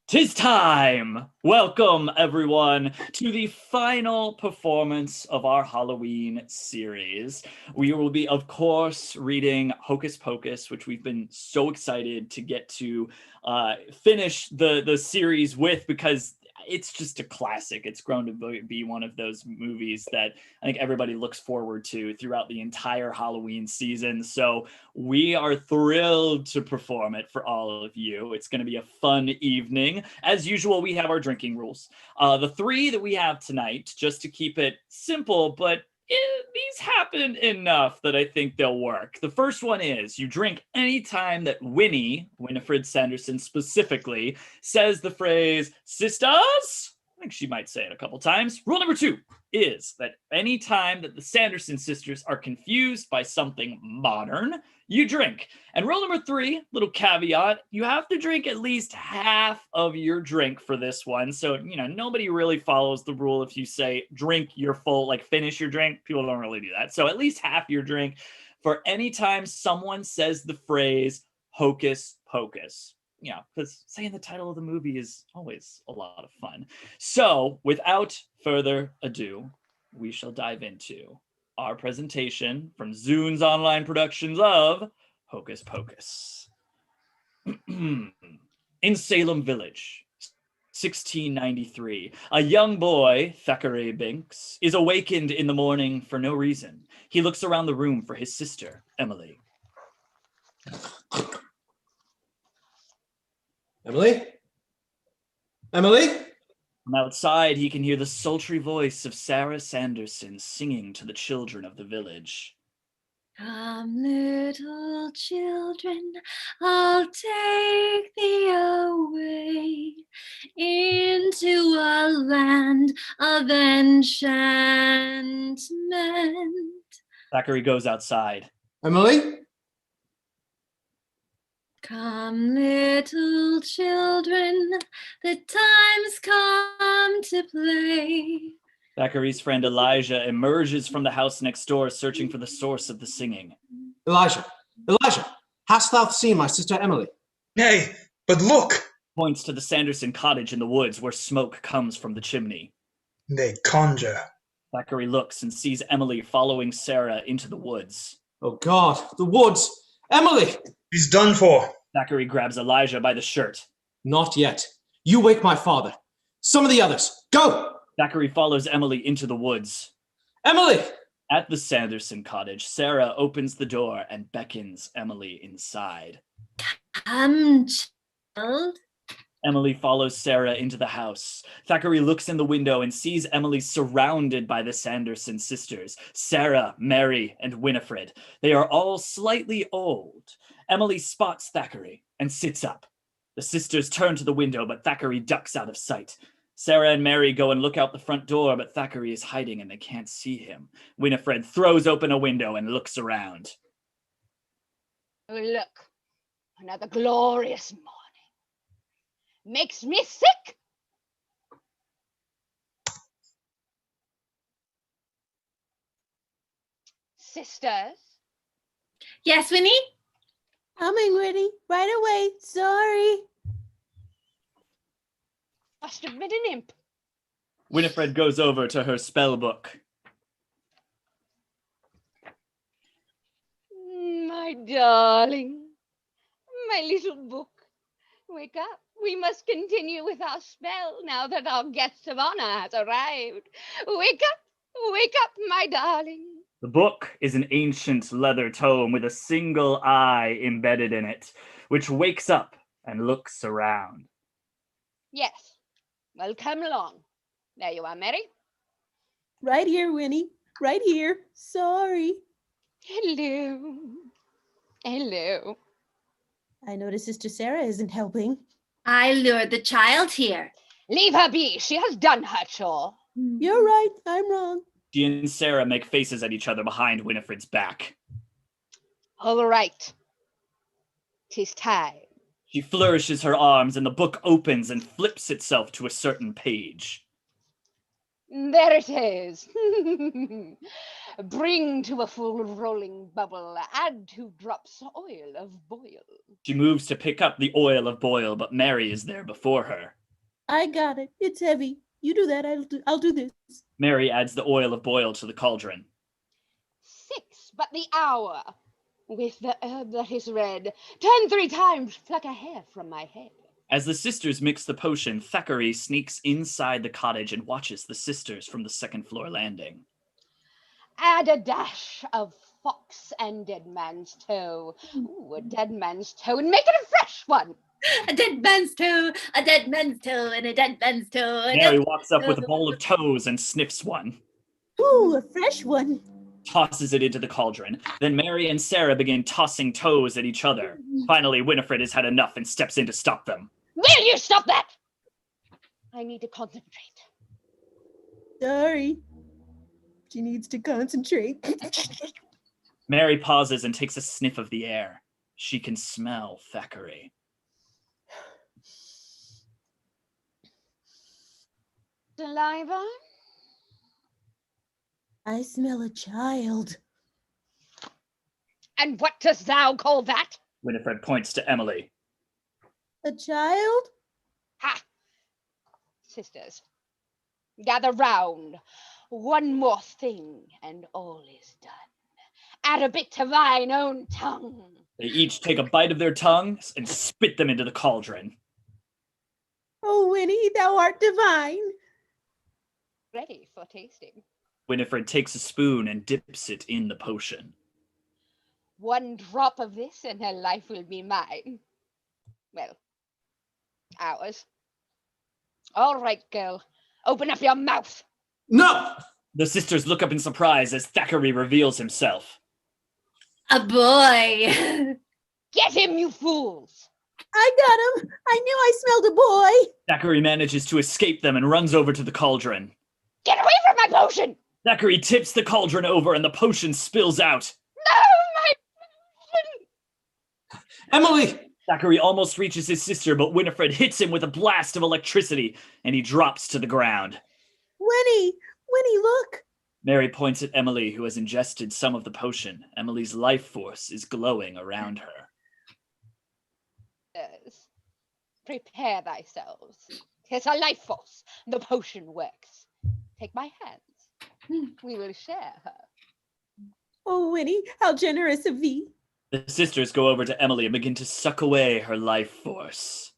'Tis time! Welcome, everyone, to the final performance of our Halloween series. We will be, of course, reading Hocus Pocus, which we've been so excited to get to finish the series with because it's just a classic. It's grown to be one of those movies that I think everybody looks forward to throughout the entire Halloween season. So we are thrilled to perform it for all of you. It's going to be a fun evening. As usual, we have our drinking rules. The three that we have tonight, just to keep it simple, but these happen enough that I think they'll work. The first one is you drink anytime that Winifred Sanderson specifically, says the phrase, sisters? I think she might say it a couple times. Rule number two is that any time that the Sanderson sisters are confused by something modern, you drink. And rule number three, little caveat, you have to drink at least half of your drink for this one. So, nobody really follows the rule if you say drink your full, like finish your drink. People don't really do that. So at least half your drink for any time someone says the phrase Hocus Pocus. Because saying the title of the movie is always a lot of fun. So, without further ado, we shall dive into our presentation from Zounds Online Productions of Hocus Pocus. In Salem Village, 1693, a young boy, Thackery Binx, is awakened in the morning for no reason. He looks around the room for his sister, Emily. Emily? Emily? From outside, he can hear the sultry voice of Sarah Sanderson singing to the children of the village. Come, little children, I'll take thee away into a land of enchantment. Thackery goes outside. Emily? Come, little children, the time's come to play. Thackery's friend Elijah emerges from the house next door, searching for the source of the singing. Elijah, hast thou seen my sister Emily? Nay, but look! Points to the Sanderson cottage in the woods where smoke comes from the chimney. They conjure. Thackery looks and sees Emily following Sarah into the woods. Oh God, the woods! Emily! He's done for. Thackery grabs Elijah by the shirt. Not yet. You wake my father. Some of the others. Go! Thackery follows Emily into the woods. Emily! At the Sanderson cottage, Sarah opens the door and beckons Emily inside. Come, child. Emily follows Sarah into the house. Thackery looks in the window and sees Emily surrounded by the Sanderson sisters, Sarah, Mary, and Winifred. They are all slightly old. Emily spots Thackery and sits up. The sisters turn to the window, but Thackery ducks out of sight. Sarah and Mary go and look out the front door, but Thackery is hiding and they can't see him. Winifred throws open a window and looks around. Oh, look, another glorious morning. Makes me sick. Sisters? Yes, Winnie? Coming, Winnie. Right away. Sorry. Must have been an imp. Winifred goes over to her spell book. My darling, my little book. Wake up. We must continue with our spell now that our guest of honor has arrived. Wake up, my darling. The book is an ancient leather tome with a single eye embedded in it, which wakes up and looks around. Yes. Well, come along. There you are, Mary. Right here, Winnie. Right here. Sorry. Hello. Hello. I notice Sister Sarah isn't helping. I lured the child here. Leave her be. She has done her chore. You're right. I'm wrong. She and Sarah make faces at each other behind Winifred's back. All right. 'Tis time. She flourishes her arms and the book opens and flips itself to a certain page. There it is. Bring to a full rolling bubble, add 2 drops oil of boil. She moves to pick up the oil of boil, but Mary is there before her. I got it. It's heavy. You do that. I'll do this. Mary adds the oil of boil to the cauldron. 6, but the hour. With the herb that is red, turn 3 times, pluck a hair from my head. As the sisters mix the potion, Thackery sneaks inside the cottage and watches the sisters from the 2nd floor landing. Add a dash of fox and dead man's toe. Ooh, a dead man's toe, and make it a fresh one. A dead man's toe, a dead man's toe, and a dead man's toe. Mary walks up with a bowl of toes and sniffs one. Ooh, a fresh one. Tosses it into the cauldron. Then Mary and Sarah begin tossing toes at each other. Finally, Winifred has had enough and steps in to stop them. Will you stop that? I need to concentrate. Sorry. She needs to concentrate. Mary pauses and takes a sniff of the air. She can smell Thackery. Saliva? I smell a child. And what dost thou call that? Winifred points to Emily. A child? Ha! Sisters, gather round. One more thing, and all is done. Add a bit to thine own tongue. They each take a bite of their tongues and spit them into the cauldron. Oh, Winnie, thou art divine. Ready for tasting. Winifred takes a spoon and dips it in the potion. 1 drop of this and her life will be mine. Well, ours. All right, girl. Open up your mouth. No! The sisters look up in surprise as Thackery reveals himself. A boy. Get him, you fools. I got him. I knew I smelled a boy. Thackery manages to escape them and runs over to the cauldron. Get away from my potion. Thackery tips the cauldron over and the potion spills out. No, my potion. Emily! Thackery almost reaches his sister, but Winifred hits him with a blast of electricity, and he drops to the ground. Winnie, look. Mary points at Emily, who has ingested some of the potion. Emily's life force is glowing around her. Yes. Prepare thyselves. 'Tis a life force. The potion works. Take my hands. We will share her. Oh, Winnie, how generous of thee. The sisters go over to Emily and begin to suck away her life force.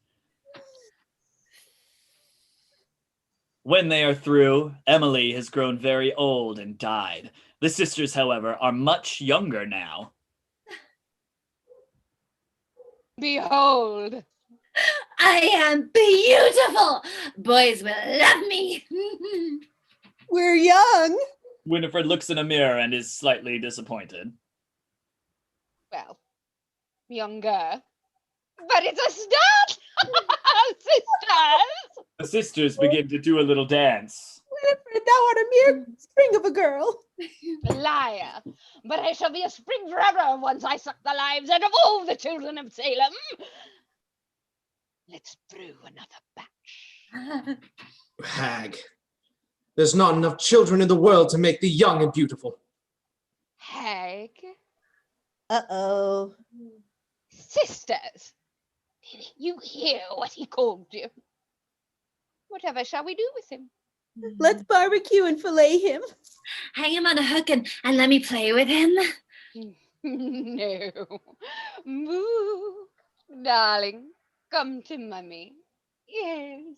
When they are through, Emily has grown very old and died. The sisters, however, are much younger now. Behold. I am beautiful. Boys will love me. We're young. Winifred looks in a mirror and is slightly disappointed. Well, younger. But it's a start! Sisters! The sisters begin to do a little dance. Winifred, thou art a mere spring of a girl. Liar. But I shall be a spring forever once I suck the lives out of all the children of Salem. Let's brew another batch. Hag. There's not enough children in the world to make thee young and beautiful. Hag. Uh-oh. Sisters. Did you hear what he called you? Whatever shall we do with him? Let's barbecue and fillet him. Hang him on a hook and let me play with him. No. Moo. Darling, come to mummy. Yes.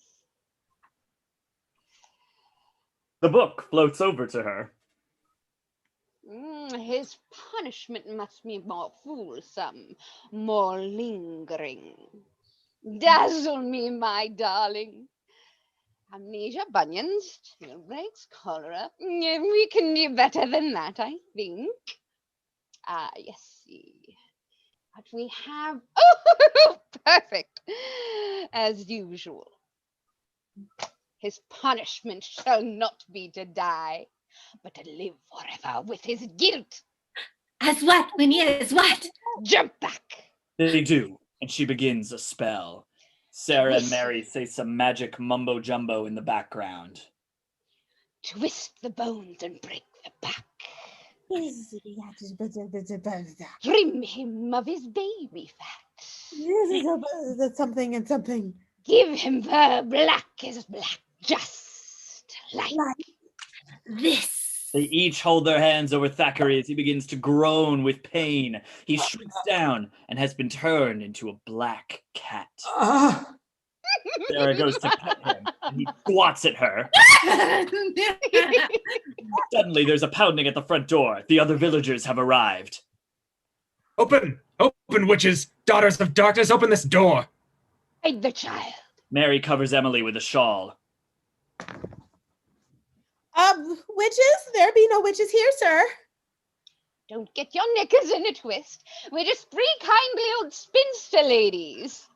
The book floats over to her. His punishment must be more fulsome, more lingering. Dazzle me, my darling. Amnesia, bunions, tail breaks, cholera. We can do better than that, I think. Yes, see. What we have. Oh, perfect. As usual. His punishment shall not be to die, but to live forever with his guilt. As what, Winnie, as what? Jump back. They do, and she begins a spell. Sarah and Mary say some magic mumbo-jumbo in the background. twist the bones and break the back. Trim him of his baby fat. Something and something. Give him fur black as black, just like This. They each hold their hands over Thackery as he begins to groan with pain. He shrinks down and has been turned into a black cat. Sarah goes to pet him, and he swats at her. Suddenly, there's a pounding at the front door. The other villagers have arrived. Open! Open, witches! Daughters of darkness, open this door! hide the child. Mary covers Emily with a shawl. Witches? There be no witches here, sir. Don't get your knickers in a twist. We're just three kindly old spinster ladies.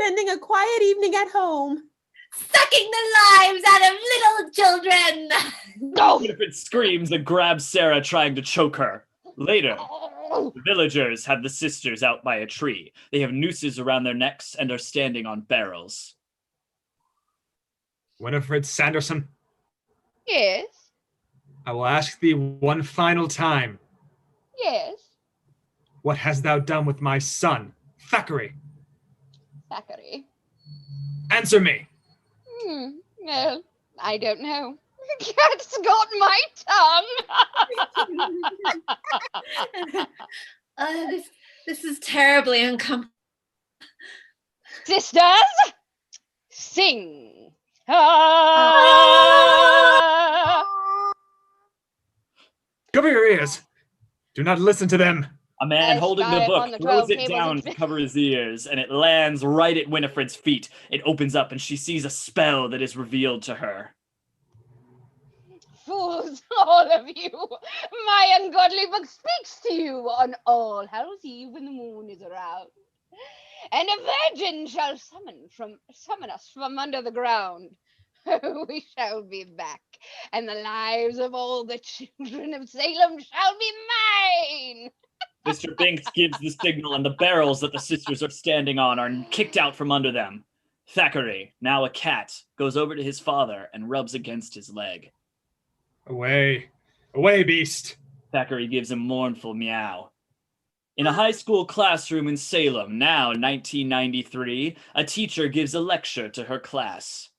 Spending a quiet evening at home. Sucking the lives out of little children. Go! Winifred screams and grabs Sarah, trying to choke her. Later, the villagers have the sisters out by a tree. They have nooses around their necks and are standing on barrels. Winifred Sanderson, Yes, I will ask thee one final time. yes, What hast thou done with my son, Thackery? Thackery. Answer me! Well, I don't know. The cat's got my tongue. This is terribly uncomfortable. Sisters, sing. Cover your ears! Do not listen to them! A man I holding the spy book upon the throws 12 it tables down and to cover his ears, and it lands right at Winifred's feet. It opens up, and she sees a spell that is revealed to her. Fools, all of you. My ungodly book speaks to you on All Hallows Eve when the moon is around. And a virgin shall summon us from under the ground. We shall be back, and the lives of all the children of Salem shall be mine. Mr. Binx gives the signal, and the barrels that the sisters are standing on are kicked out from under them. Thackery, now a cat, goes over to his father and rubs against his leg. Away! Away, beast! Thackery gives a mournful meow. In a high school classroom in Salem, now 1993, a teacher gives a lecture to her class.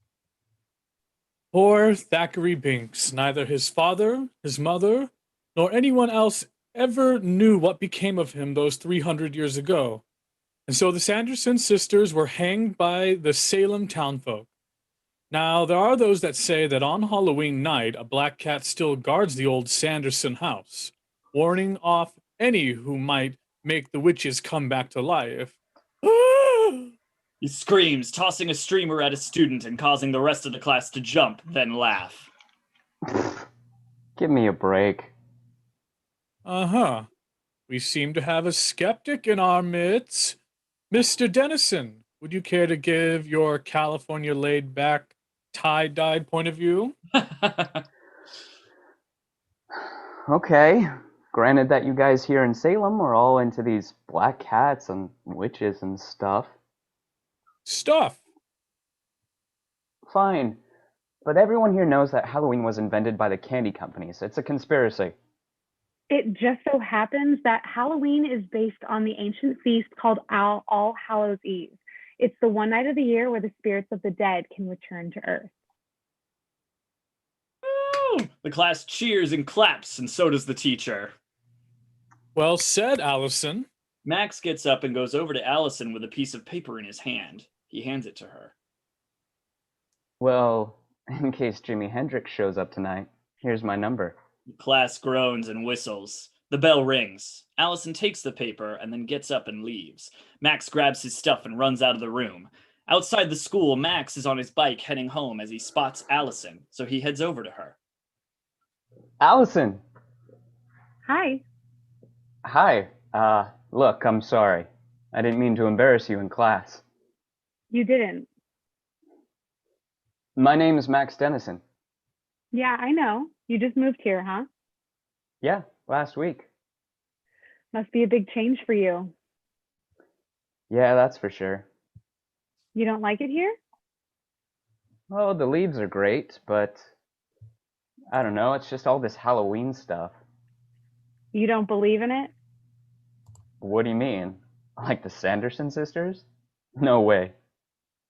Poor Thackery Binx. Neither his father, his mother, nor anyone else ever knew what became of him those 300 years ago. And so the Sanderson sisters were hanged by the Salem townfolk. Now, there are those that say that on Halloween night, a black cat still guards the old Sanderson house, warning off any who might make the witches come back to life. He screams, tossing a streamer at a student and causing the rest of the class to jump, then laugh. Give me a break. Uh-huh. We seem to have a skeptic in our midst. Mr. Dennison, would you care to give your California laid-back, tie-dyed point of view? Okay. Granted that you guys here in Salem are all into these black cats and witches and stuff. Stuff. Fine. But everyone here knows that Halloween was invented by the candy companies. It's a conspiracy. It just so happens that Halloween is based on the ancient feast called All Hallows Eve. It's the one night of the year where the spirits of the dead can return to Earth. The class cheers and claps, and so does the teacher. Well said, Allison. Max gets up and goes over to Allison with a piece of paper in his hand. He hands it to her. Well, in case Jimi Hendrix shows up tonight, here's my number. The class groans and whistles. The bell rings. Allison takes the paper and then gets up and leaves. Max grabs his stuff and runs out of the room. Outside the school, Max is on his bike heading home as he spots Allison, so he heads over to her. Allison! Hi. Hi. Look, I'm sorry. I didn't mean to embarrass you in class. You didn't. My name is Max Dennison. Yeah, I know. You just moved here, huh? Yeah, last week. Must be a big change for you. Yeah, that's for sure. You don't like it here? Oh, the leaves are great, but I don't know, it's just all this Halloween stuff. You don't believe in it? What do you mean? Like the Sanderson sisters? No way.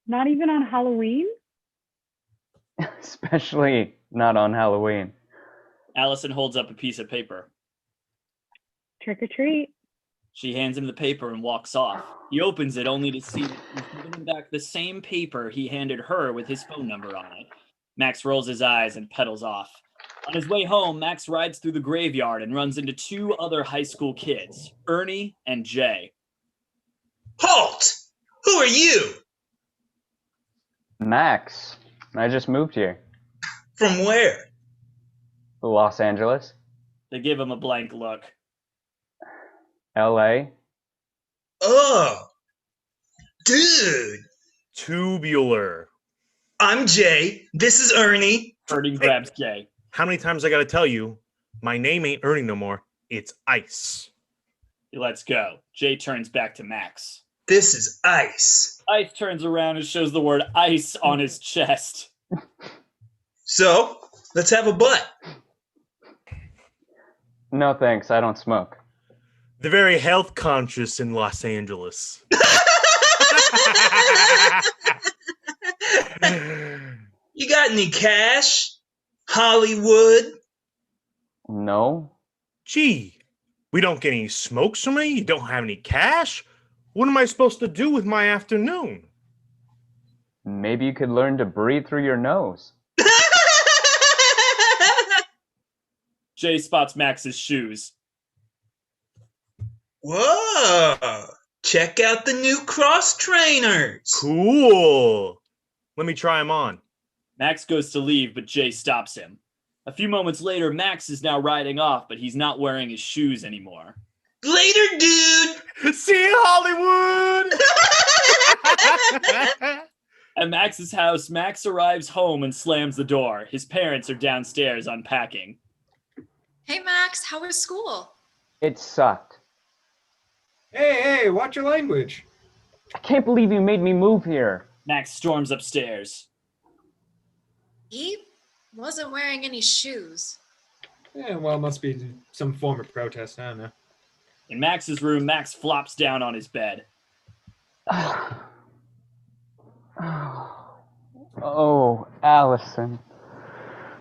Not even on Halloween? Especially not on Halloween. Allison holds up a piece of paper. Trick or treat. She hands him the paper and walks off. He opens it only to see that he's giving him back the same paper he handed her with his phone number on it. Max rolls his eyes and pedals off. On his way home, Max rides through the graveyard and runs into two other high school kids, Ernie and Jay. Halt! Who are you? Max, I just moved here. From where? Los Angeles. They give him a blank look. LA. Oh. Dude. Tubular. I'm Jay. This is Ernie. Ernie grabs Jay. How many times I gotta tell you, my name ain't Ernie no more. It's Ice. He lets go. Jay turns back to Max. This is Ice. Ice turns around and shows the word ice on his chest. So, let's have a butt. No thanks, I don't smoke. They're very health conscious in Los Angeles. You got any cash? Hollywood? No. Gee, we don't get any smokes from me? You don't have any cash? What am I supposed to do with my afternoon? Maybe you could learn to breathe through your nose. Jay spots Max's shoes. Whoa! Check out the new Krause trainers. Cool. Let me try them on. Max goes to leave, but Jay stops him. A few moments later, Max is now riding off, but he's not wearing his shoes anymore. Later, dude! See you, Hollywood! At Max's house, Max arrives home and slams the door. His parents are downstairs unpacking. Hey, Max, how was school? It sucked. Hey, watch your language. I can't believe you made me move here. Max storms upstairs. He wasn't wearing any shoes. Yeah, well, it must be some form of protest. I don't know. In Max's room, Max flops down on his bed. Oh, Allison.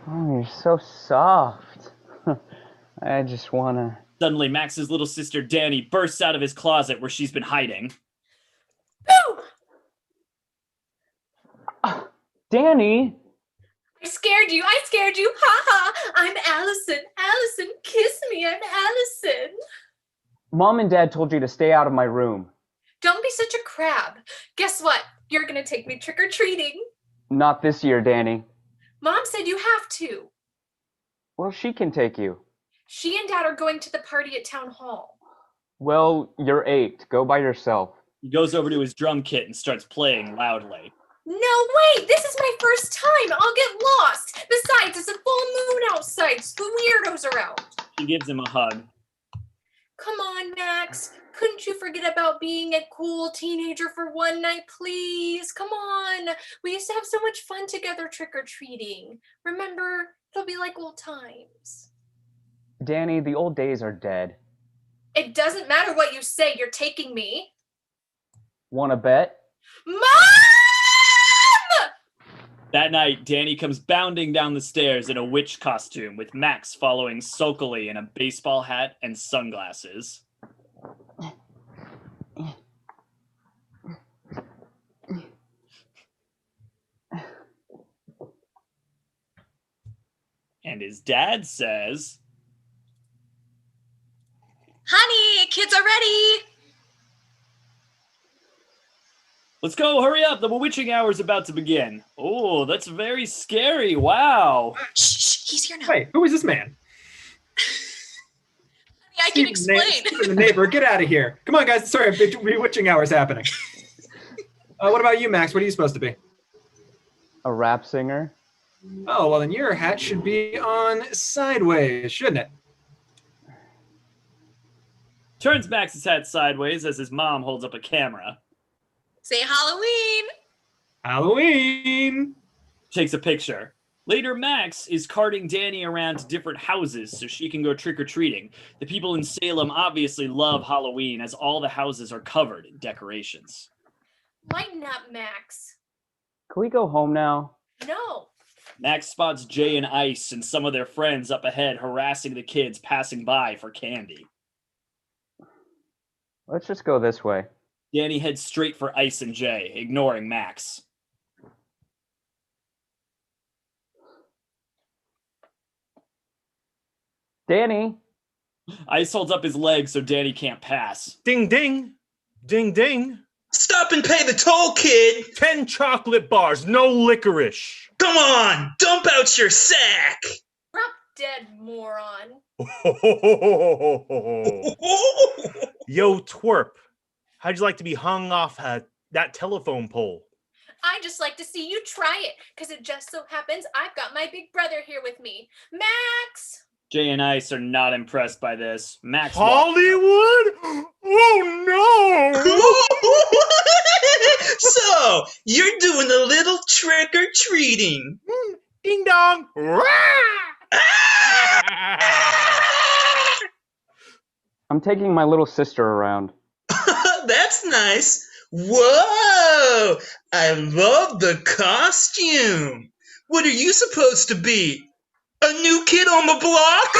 Oh, you're so soft. I just wanna... Suddenly, Max's little sister, Dani, bursts out of his closet where she's been hiding. Dani! I scared you. Ha ha. I'm Allison. Allison, kiss me. I'm Allison. Mom and Dad told you to stay out of my room. Don't be such a crab. Guess what? You're going to take me trick-or-treating. Not this year, Dani. Mom said you have to. Well, she can take you. She and Dad are going to the party at Town Hall. Well, you're 8. Go by yourself. He goes over to his drum kit and starts playing loudly. No, wait! This is my first time! I'll get lost! Besides, it's a full moon outside, so the weirdos are out. She gives him a hug. Come on, Max. Couldn't you forget about being a cool teenager for one night, please? Come on. We used to have so much fun together trick-or-treating. Remember, it'll be like old times. Dani, the old days are dead. It doesn't matter what you say, you're taking me. Wanna bet? Mom! That night, Dani comes bounding down the stairs in a witch costume with Max following sulkily in a baseball hat and sunglasses. And his dad says, Honey, kids are ready. let's go, hurry up, the bewitching hour is about to begin. Oh, that's very scary, wow. Shh, he's here now. Wait, who is this man? I can explain. The neighbor, get out of here. Come on, guys, sorry, bewitching hour is happening. What about you, Max? What are you supposed to be? A rap singer. Oh, well, then your hat should be on sideways, shouldn't it? Turns Max's hat sideways as his mom holds up a camera. Say Halloween. Halloween. Takes a picture. Later, Max is carting Dani around to different houses so she can go trick-or-treating. The people in Salem obviously love Halloween as all the houses are covered in decorations. Lighten up, Max. Can we go home now? No. Max spots Jay and Ice and some of their friends up ahead harassing the kids passing by for candy. Let's just go this way. Dani heads straight for Ice and Jay, ignoring Max. Dani! Ice holds up his leg so Dani can't pass. Ding, ding. Ding, ding. Stop and pay the toll, kid. 10 chocolate bars, no licorice. Come on, dump out your sack. Drop dead, moron. Yo, twerp. How'd you like to be hung off that telephone pole? I just like to see you try it, because it just so happens I've got my big brother here with me. Max! Jay and Ice are not impressed by this. Max Hollywood? Oh no! So, you're doing a little trick-or-treating. Ding dong! I'm taking my little sister around. That's nice. Whoa! I love the costume. What are you supposed to be? A new kid on the block?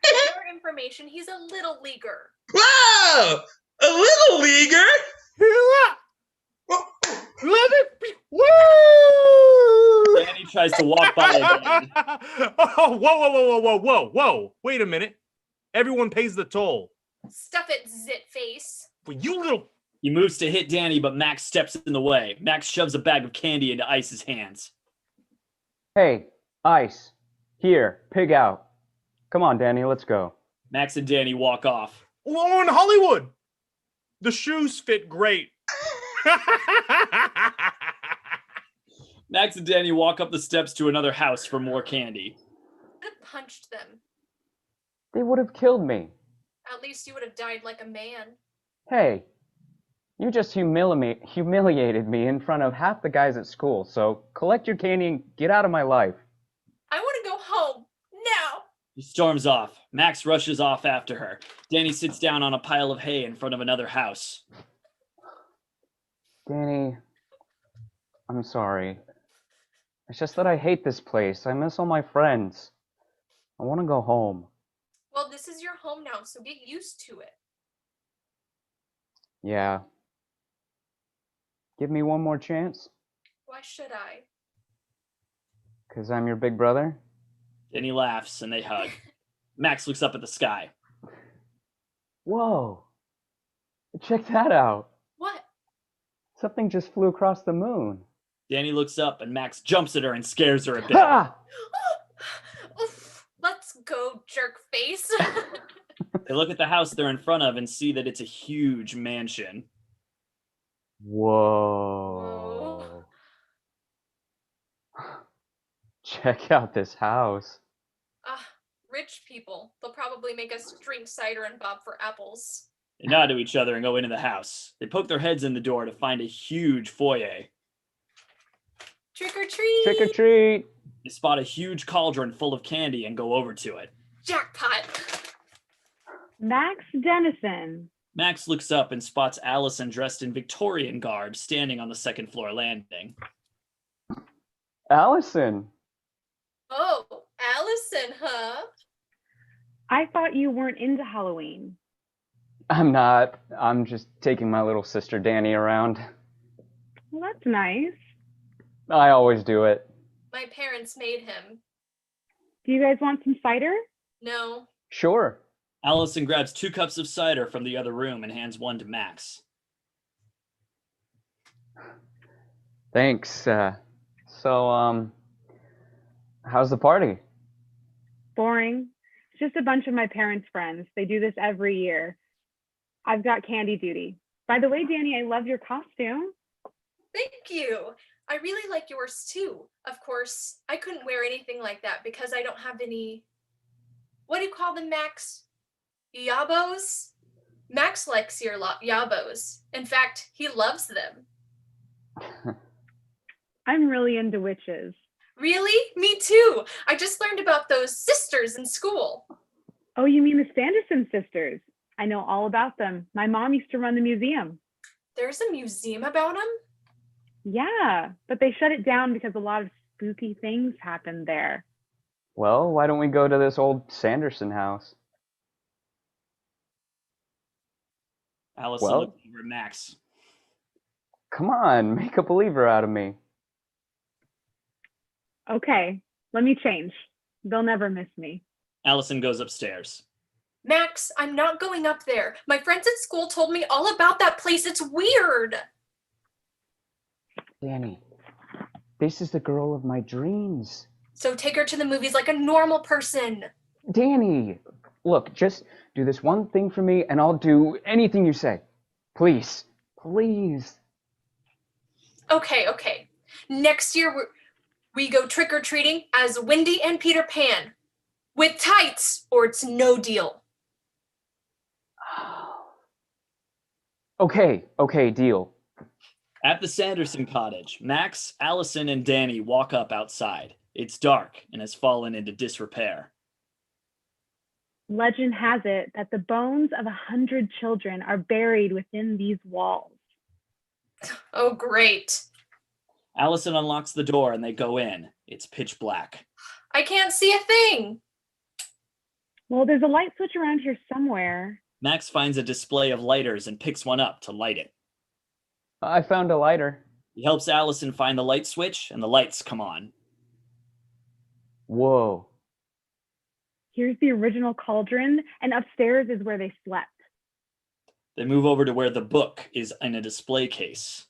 For your information, he's a little leaguer. Wow! A little leaguer? Let it be. Woo! Dani tries to walk by again. Oh, whoa. Wait a minute. Everyone pays the toll. Stuff it, zit face. But you little... He moves to hit Dani, but Max steps in the way. Max shoves a bag of candy into Ice's hands. Hey, Ice. Here, pig out. Come on, Dani, let's go. Max and Dani walk off. Oh, in Hollywood. The shoes fit great. Max and Dani walk up the steps to another house for more candy. I would have punched them. They would have killed me. At least you would have died like a man. Hey, you just humiliated me in front of half the guys at school, so collect your candy and get out of my life. I want to go home. Now. She storms off. Max rushes off after her. Dani sits down on a pile of hay in front of another house. Dani, I'm sorry. It's just that I hate this place. I miss all my friends. I want to go home. Well, this is your home now, so get used to it. Yeah. Give me one more chance? Why should I? 'Cause I'm your big brother? Dani laughs and they hug. Max looks up at the sky. Whoa. Check that out. What? Something just flew across the moon. Dani looks up and Max jumps at her and scares her a bit. Ah! Oof, let's go, jerk face. They look at the house they're in front of and see that it's a huge mansion. Whoa. Check out this house. Rich people. They'll probably make us drink cider and bob for apples. They nod to each other and go into the house. They poke their heads in the door to find a huge foyer. Trick or treat! Trick or treat! They spot a huge cauldron full of candy and go over to it. Jackpot! Max Dennison. Max looks up and spots Allison dressed in Victorian garb standing on the second floor landing. Allison! Oh, Allison, huh? I thought you weren't into Halloween. I'm not. I'm just taking my little sister Dani around. Well, that's nice. I always do it. My parents made him. Do you guys want some cider? No. Sure. Allison grabs 2 cups of cider from the other room and hands one to Max. Thanks. So, how's the party? Boring. It's just a bunch of my parents' friends. They do this every year. I've got candy duty. By the way, Dani, I love your costume. Thank you. I really like yours too. Of course, I couldn't wear anything like that because I don't have any... What do you call them, Max? Yabos? Max likes your yabos. In fact, he loves them. I'm really into witches. Really? Me too. I just learned about those sisters in school. Oh, you mean the Sanderson sisters? I know all about them. My mom used to run the museum. There's a museum about them? Yeah, but they shut it down because a lot of spooky things happened there. Well, why don't we go to this old Sanderson house? Allison Well? looks over at Max. Come on, make a believer out of me. Okay, let me change. They'll never miss me. Allison goes upstairs. Max, I'm not going up there. My friends at school told me all about that place. It's weird. Dani, this is the girl of my dreams. So take her to the movies like a normal person. Dani, look, just do this one thing for me and I'll do anything you say. Please, please. Okay. Next year we go trick-or-treating as Wendy and Peter Pan. With tights, or it's no deal. Okay, deal. At the Sanderson cottage, Max, Allison, and Dani walk up outside. It's dark and has fallen into disrepair. Legend has it that the bones of 100 children are buried within these walls. Oh, great. Allison unlocks the door and they go in. It's pitch black. I can't see a thing. Well, there's a light switch around here somewhere. Max finds a display of lighters and picks one up to light it. I found a lighter. He helps Allison find the light switch and the lights come on. Whoa. Here's the original cauldron, and upstairs is where they slept. They move over to where the book is in a display case.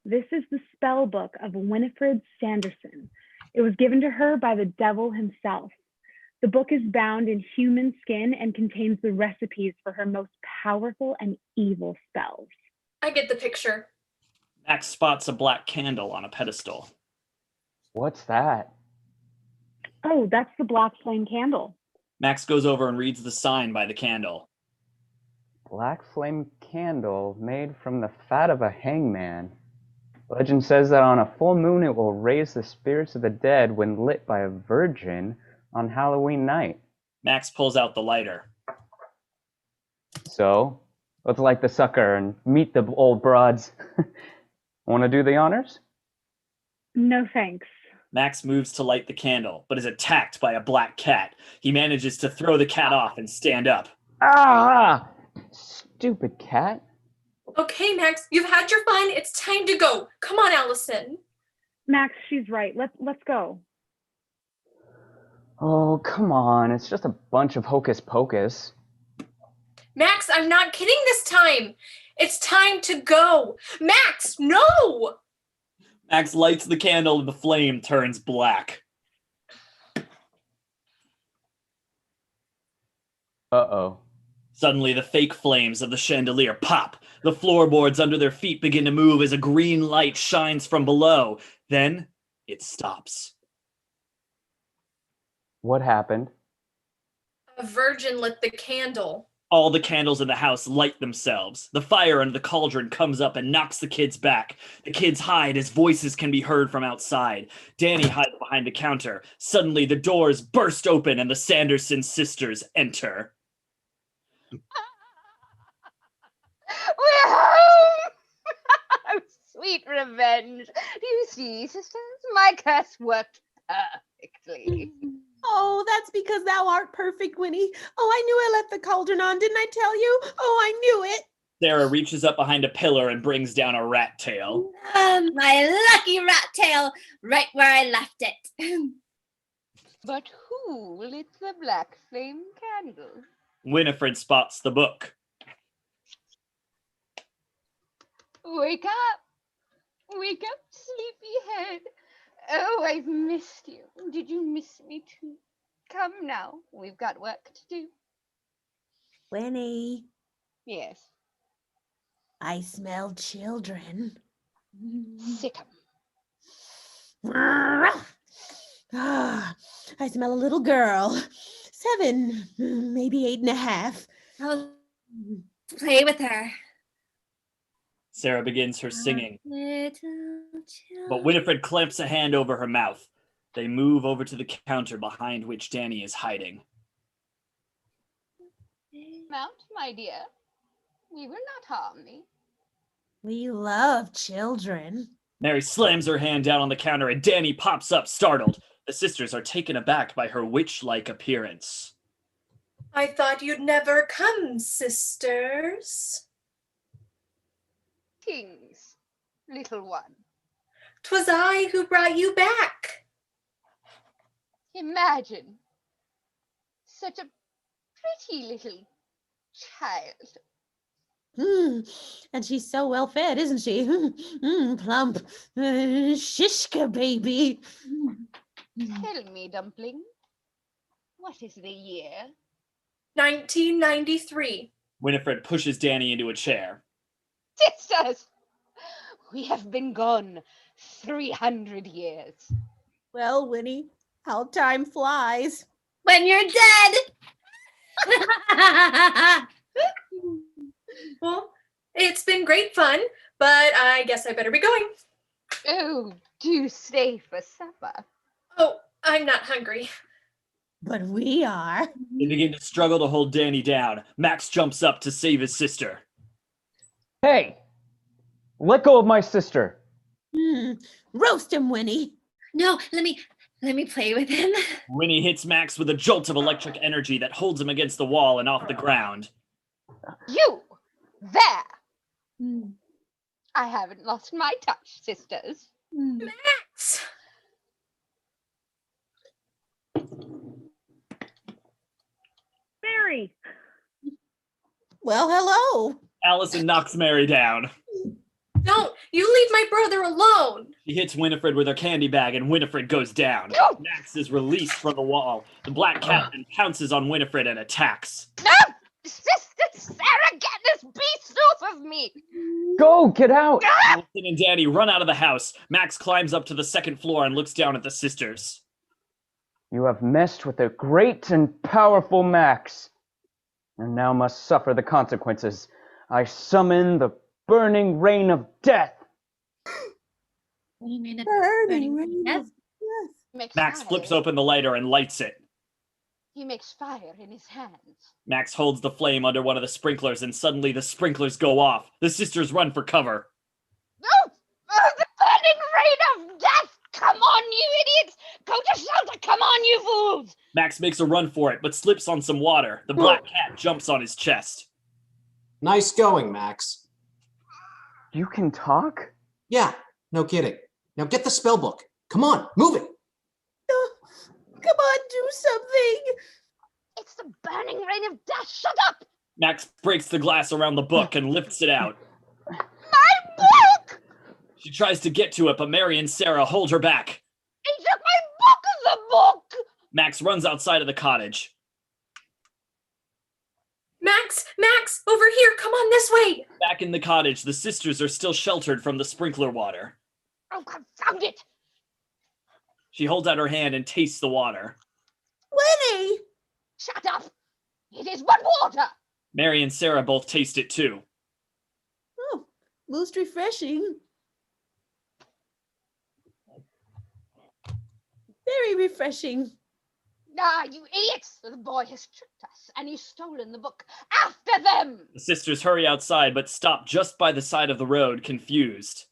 This is the spell book of Winifred Sanderson. It was given to her by the devil himself. The book is bound in human skin and contains the recipes for her most powerful and evil spells. I get the picture. Max spots a black candle on a pedestal. What's that? Oh, that's the black flame candle. Max goes over and reads the sign by the candle. Black flame candle made from the fat of a hangman. Legend says that on a full moon it will raise the spirits of the dead when lit by a virgin on Halloween night. Max pulls out the lighter. So, let's light the sucker and meet the old broads. Want to do the honors? No thanks. Max moves to light the candle, but is attacked by a black cat. He manages to throw the cat off and stand up. Ah! Stupid cat. Okay, Max, you've had your fun. It's time to go. Come on, Allison. Max, she's right. Let's go. Oh, come on. It's just a bunch of hocus pocus. Max, I'm not kidding this time. It's time to go. Max, no! Max lights the candle and the flame turns black. Uh-oh. Suddenly, the fake flames of the chandelier pop. The floorboards under their feet begin to move as a green light shines from below. Then, it stops. What happened? A virgin lit the candle. All the candles in the house light themselves. The fire under the cauldron comes up and knocks the kids back. The kids hide as voices can be heard from outside. Dani hides behind the counter. Suddenly, the doors burst open and the Sanderson sisters enter. We're home! Sweet revenge. Do you see, sisters? My curse worked perfectly. Oh, that's because thou art perfect, Winnie. Oh, I knew I left the cauldron on, didn't I tell you? Oh, I knew it. Sarah reaches up behind a pillar and brings down a rat tail. My lucky rat tail, right where I left it. But who lit the black flame candle? Winifred spots the book. Wake up! Wake up, sleepyhead! Oh, I've missed you. Did you miss me too? Come now, we've got work to do. Winnie, Yes. I smell children. Sick 'em. Ah, I smell a little girl. 7, maybe 8.5. I'll play with her. Sarah begins her singing, Little but Winifred clamps a hand over her mouth. They move over to the counter behind which Dani is hiding. Mount, my dear. We will not harm thee. We love children. Mary slams her hand down on the counter and Dani pops up, startled. The sisters are taken aback by her witch-like appearance. I thought you'd never come, sisters. Kings, little one. 'Twas I who brought you back. Imagine such a pretty little child. And she's so well fed, isn't she? Plump. Shishka baby. Tell me, Dumpling, what is the year? 1993. Winifred pushes Dani into a chair. Sisters, we have been gone 300 years. Well, Winnie, how time flies. When you're dead. Well, it's been great fun, but I guess I better be going. Oh, do stay for supper. Oh, I'm not hungry. But we are. They begin to struggle to hold Dani down. Max jumps up to save his sister. Hey! Let go of my sister. Roast him, Winnie. No, let me play with him. Winnie hits Max with a jolt of electric energy that holds him against the wall and off the ground. You! There! I haven't lost my touch, sisters. Max! Mary! Well, hello. Allison knocks Mary down. Don't! You leave my brother alone! She hits Winifred with her candy bag and Winifred goes down. No! Max is released from the wall. The black cat then pounces on Winifred and attacks. No! Sister Sarah, get this beast off of me! Go! Get out! Allison and Dani run out of the house. Max climbs up to the second floor and looks down at the sisters. You have messed with the great and powerful Max, and now must suffer the consequences. I summon the burning rain of death. Burning rain Yes. of death. Max flips open the lighter and lights it. He makes fire in his hands. Max holds the flame under one of the sprinklers and suddenly the sprinklers go off. The sisters run for cover. No! Oh, the burning rain of death! Come on, you idiots! Go to shelter! Come on, you fools! Max makes a run for it, but slips on some water. The black cat jumps on his chest. Nice going, Max. You can talk? Yeah, no kidding. Now get the spell book. Come on, move it. Come on, do something. It's the burning rain of death! Shut up! Max breaks the glass around the book and lifts it out. My book! She tries to get to it, but Mary and Sarah hold her back. He took my book! Max runs outside of the cottage. Max, over here, come on this way. Back in the cottage, the sisters are still sheltered from the sprinkler water. Oh, confound it! She holds out her hand and tastes the water. Winnie! Shut up! It is but water! Mary and Sarah both taste it too. Oh, most refreshing. Very refreshing. Ah, you idiots! The boy has tricked us, and he's stolen the book. After them! The sisters hurry outside, but stop just by the side of the road, confused.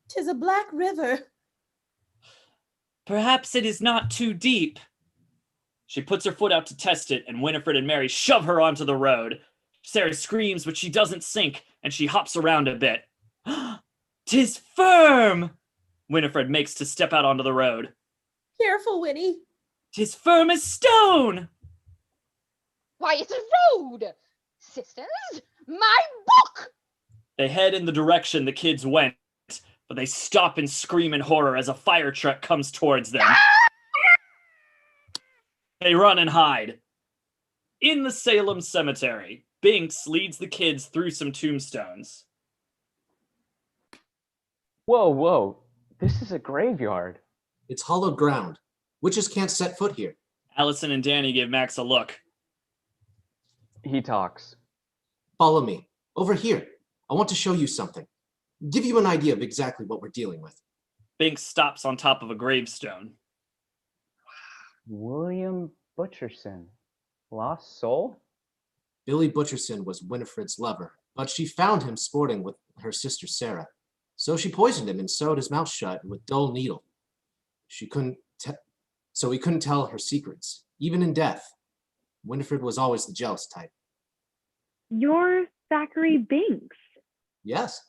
'Tis a black river. Perhaps it is not too deep. She puts her foot out to test it, and Winifred and Mary shove her onto the road. Sarah screams, but she doesn't sink, and she hops around a bit. 'Tis firm! Winifred makes to step out onto the road. Careful, Winnie. 'Tis firm as stone! Why, it's a road! Sisters, my book! They head in the direction the kids went, but they stop and scream in horror as a fire truck comes towards them. They run and hide. In the Salem cemetery, Binx leads the kids through some tombstones. Whoa. This is a graveyard. It's hollowed ground. Witches can't set foot here. Allison and Dani give Max a look. He talks. Follow me. Over here. I want to show you something. Give you an idea of exactly what we're dealing with. Binx stops on top of a gravestone. William Butcherson. Lost soul? Billy Butcherson was Winifred's lover, but she found him sporting with her sister Sarah. So she poisoned him and sewed his mouth shut with dull needle. So he couldn't tell her secrets, even in death. Winifred was always the jealous type. You're Thackery Binx. Yes.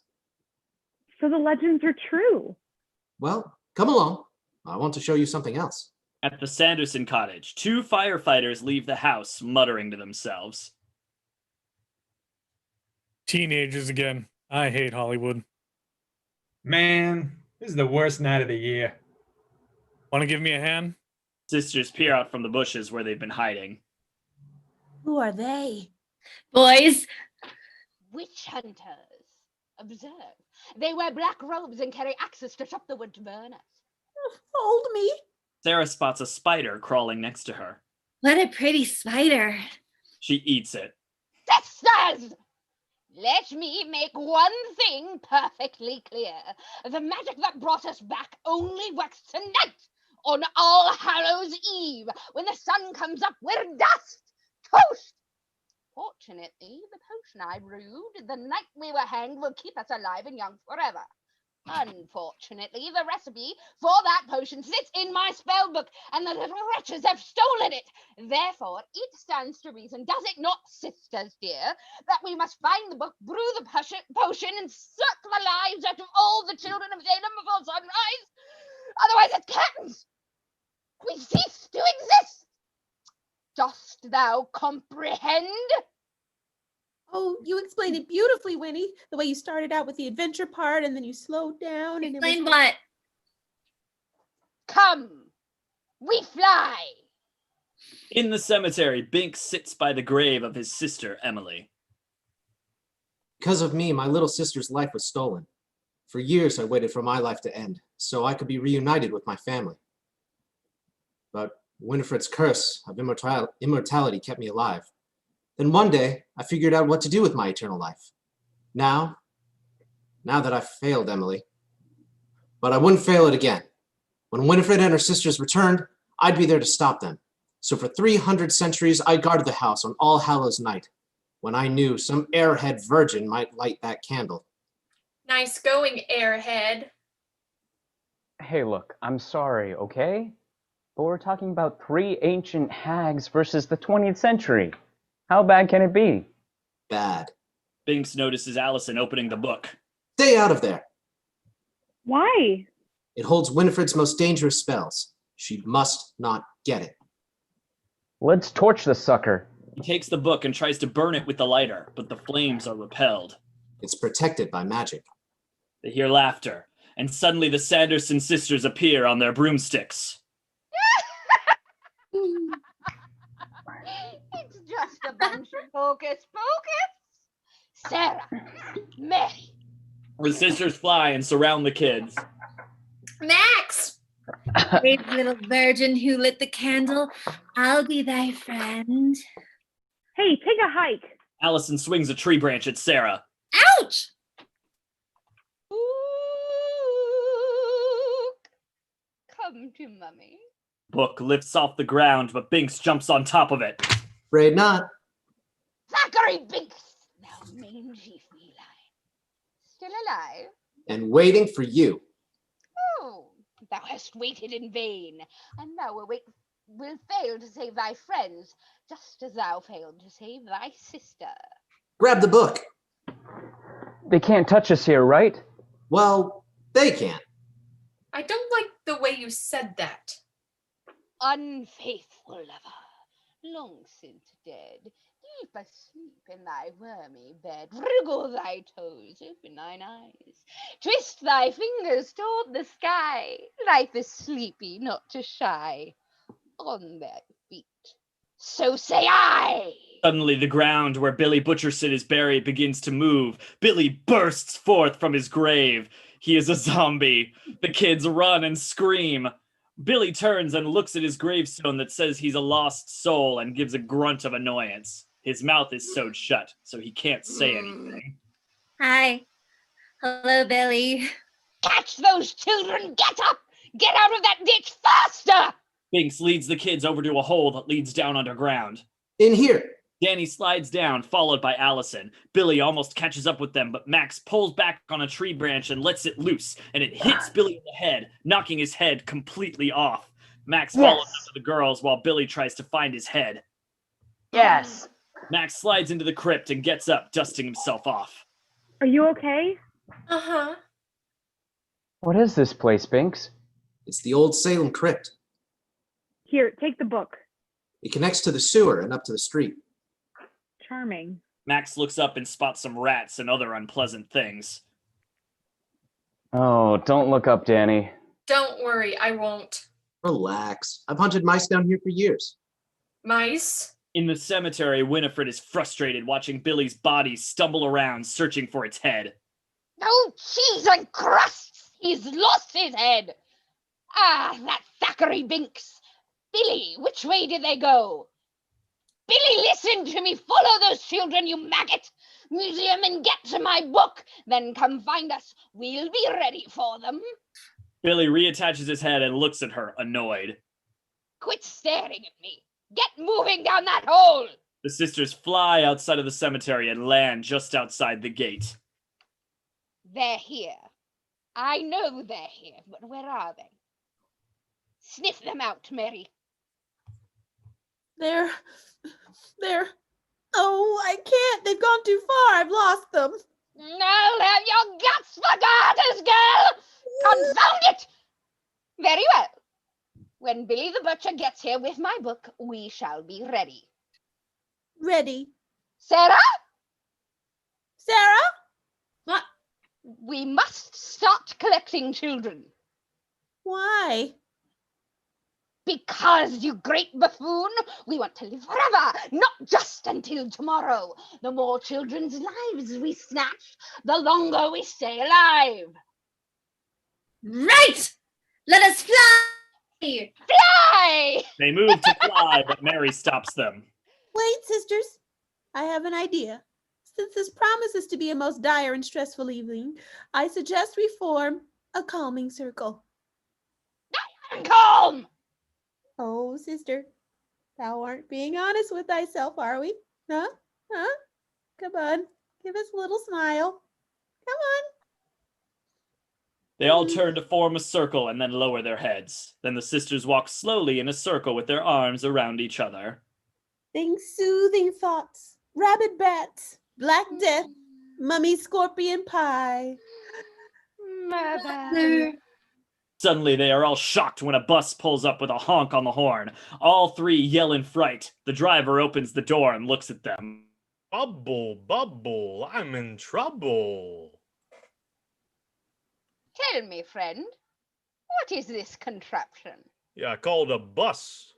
So the legends are true. Well, come along. I want to show you something else. At the Sanderson cottage, 2 firefighters leave the house, muttering to themselves. Teenagers again. I hate Hollywood. Man, this is the worst night of the year. Want to give me a hand? Sisters peer out from the bushes where they've been hiding. Who are they? Boys, Witch hunters. Observe. They wear black robes and carry axes to chop the wood to burn us. Hold me. Sarah spots a spider crawling next to her. what a pretty spider. She eats it. Sisters! Let me make one thing perfectly clear. The magic that brought us back only works tonight, on All Hallows Eve. When the sun comes up, we're dust, toast. Fortunately, the potion I brewed the night we were hanged will keep us alive and young forever. Unfortunately, the recipe for that potion sits in my spell book, and the little wretches have stolen it. Therefore, it stands to reason, does it not, sisters dear, that we must find the book, brew the potion, and suck the lives out of all the children of Salem before sunrise? Otherwise, it's curtains. We cease to exist. Dost thou comprehend? Oh, you explained it beautifully, Winnie. The way you started out with the adventure part and then you slowed down. And Explain what? Come, we fly. In the cemetery, Binx sits by the grave of his sister, Emily. Because of me, my little sister's life was stolen. For years, I waited for my life to end, so I could be reunited with my family. But Winifred's curse of immortality kept me alive. Then one day, I figured out what to do with my eternal life. Now that I've failed Emily, but I wouldn't fail it again. When Winifred and her sisters returned, I'd be there to stop them. So for 300 centuries, I guarded the house on All Hallows Night, when I knew some airhead virgin might light that candle. Nice going, airhead. Hey, look, I'm sorry, okay? But we're talking about 3 ancient hags versus the 20th century. How bad can it be? Bad. Binx notices Allison opening the book. Stay out of there. Why? It holds Winifred's most dangerous spells. She must not get it. Let's torch the sucker. He takes the book and tries to burn it with the lighter, but the flames are repelled. It's protected by magic. They hear laughter, and suddenly the Sanderson sisters appear on their broomsticks. It's just a bunch of hocus pocus. Sarah, Mary. The sisters fly and surround the kids. Max! Brave little virgin who lit the candle, I'll be thy friend. Hey, take a hike. Allison swings a tree branch at Sarah. Ouch! Ooh, come to mummy. Book lifts off the ground, but Binx jumps on top of it. Afraid not. Thackery Binx, thou mangy feline. Still alive? And waiting for you. Oh, thou hast waited in vain, and thou will fail to save thy friends, just as thou failed to save thy sister. Grab the book. They can't touch us here, right? Well, they can. I don't like the way you said that. Unfaithful lover, long since dead, deep asleep in thy wormy bed, wriggle thy toes, open thine eyes, twist thy fingers toward the sky. Life is sleepy, not to shy. On thy feet, so say I. Suddenly, the ground where Billy Butcherson is buried begins to move. Billy bursts forth from his grave. He is a zombie. The kids run and scream. Billy turns and looks at his gravestone that says he's a lost soul and gives a grunt of annoyance. His mouth is sewed shut, so he can't say anything. Hi. Hello, Billy. Catch those children! Get up! Get out of that ditch faster! Binx leads the kids over to a hole that leads down underground. In here. Dani slides down, followed by Allison. Billy almost catches up with them, but Max pulls back on a tree branch and lets it loose, and it hits Billy in the head, knocking his head completely off. Max follows after the girls while Billy tries to find his head. Yes. Max slides into the crypt and gets up, dusting himself off. Are you okay? Uh-huh. What is this place, Binx? It's the old Salem crypt. Here, take the book. It connects to the sewer and up to the street. Charming. Max looks up and spots some rats and other unpleasant things. Oh, don't look up, Dani. Don't worry, I won't. Relax. I've hunted mice down here for years. Mice? In the cemetery, Winifred is frustrated watching Billy's body stumble around, searching for its head. Oh, cheese and crusts! He's lost his head! Ah, that Thackery Binx! Billy, which way did they go? Billy, listen to me! Follow those children, you maggot! Museum and get to my book! Then come find us. We'll be ready for them. Billy reattaches his head and looks at her, annoyed. Quit staring at me! Get moving down that hole! The sisters fly outside of the cemetery and land just outside the gate. They're here. I know they're here, but where are they? Sniff them out, Mary. They're, oh, I can't. They've gone too far. I've lost them. I'll have your guts for garters, girl! Confound it! Very well. When Billy the Butcher gets here with my book, we shall be ready. Ready. Sarah? Sarah? What? We must start collecting children. Why? Because, you great buffoon, we want to live forever, not just until tomorrow. The more children's lives we snatch, the longer we stay alive. Right! Let us fly! Fly! They move to fly, but Mary stops them. Wait, sisters. I have an idea. Since this promises to be a most dire and stressful evening, I suggest we form a calming circle. Calm! Oh, sister, thou aren't being honest with thyself, are we? Huh? Huh? Come on, give us a little smile. Come on. They all turn to form a circle and then lower their heads. Then the sisters walk slowly in a circle with their arms around each other. Think soothing thoughts, rabid bats, black death, mummy scorpion pie. Mother. Suddenly, they are all shocked when a bus pulls up with a honk on the horn. All three yell in fright. The driver opens the door and looks at them. Bubble, bubble, I'm in trouble. Tell me, friend, what is this contraption? Yeah, I called a bus.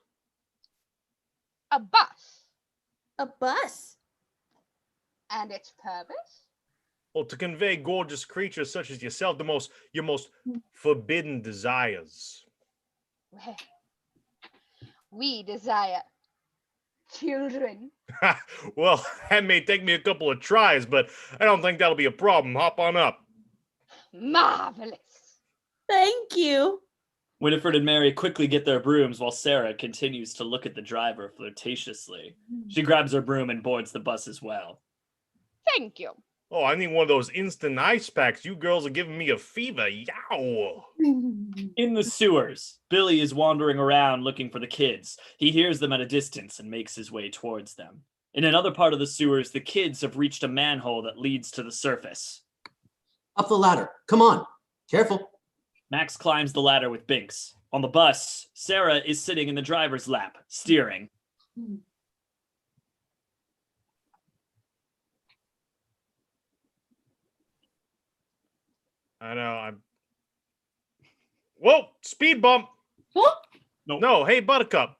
A bus? A bus? And its purpose? Well, to convey gorgeous creatures such as yourself your most forbidden desires. Well, we desire children. Well, that may take me a couple of tries, but I don't think that'll be a problem. Hop on up. Marvelous. Thank you. Winifred and Mary quickly get their brooms while Sarah continues to look at the driver flirtatiously. She grabs her broom and boards the bus as well. Thank you. Oh, I need one of those instant ice packs. You girls are giving me a fever. Yow! In the sewers, Billy is wandering around looking for the kids. He hears them at a distance and makes his way towards them. In another part of the sewers, the kids have reached a manhole that leads to the surface. Up the ladder. Come on. Careful. Max climbs the ladder with Binx. On the bus, Sarah is sitting in the driver's lap, steering. I know, Whoa! Speed bump! What? No, hey, Buttercup.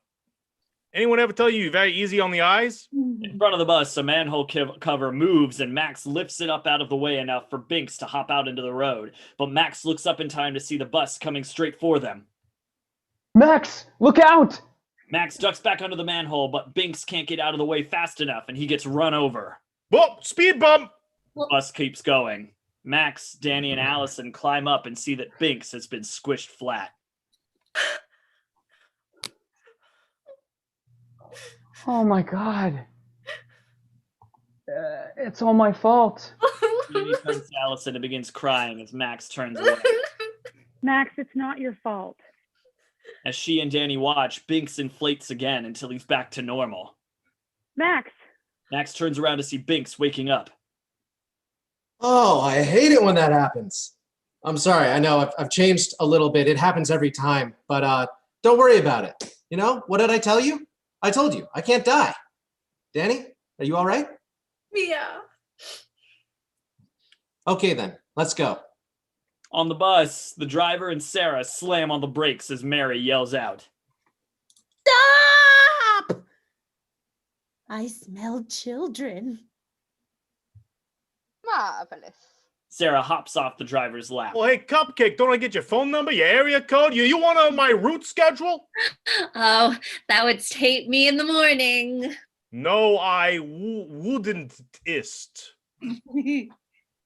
Anyone ever tell you you're very easy on the eyes? In front of the bus, a manhole cover moves and Max lifts it up out of the way enough for Binx to hop out into the road. But Max looks up in time to see the bus coming straight for them. Max, look out! Max ducks back under the manhole, but Binx can't get out of the way fast enough and he gets run over. Whoa! Speed bump! The bus keeps going. Max, Dani, and Allison climb up and see that Binx has been squished flat. Oh my god. It's all my fault. Dani turns to Allison and begins crying as Max turns away. Max, it's not your fault. As she and Dani watch, Binx inflates again until he's back to normal. Max! Max turns around to see Binx waking up. Oh, I hate it when that happens. I'm sorry, I know I've changed a little bit. It happens every time, but don't worry about it. You know, what did I tell you? I told you, I can't die. Dani, are you all right? Yeah. Okay then, let's go. On the bus, the driver and Sarah slam on the brakes as Mary yells out. Stop! I smell children. Marvelous. Sarah hops off the driver's lap. Well, hey, Cupcake, don't I get your phone number, your area code? You want on my route schedule? Oh, that would tape me in the morning. No, I wouldn't ist.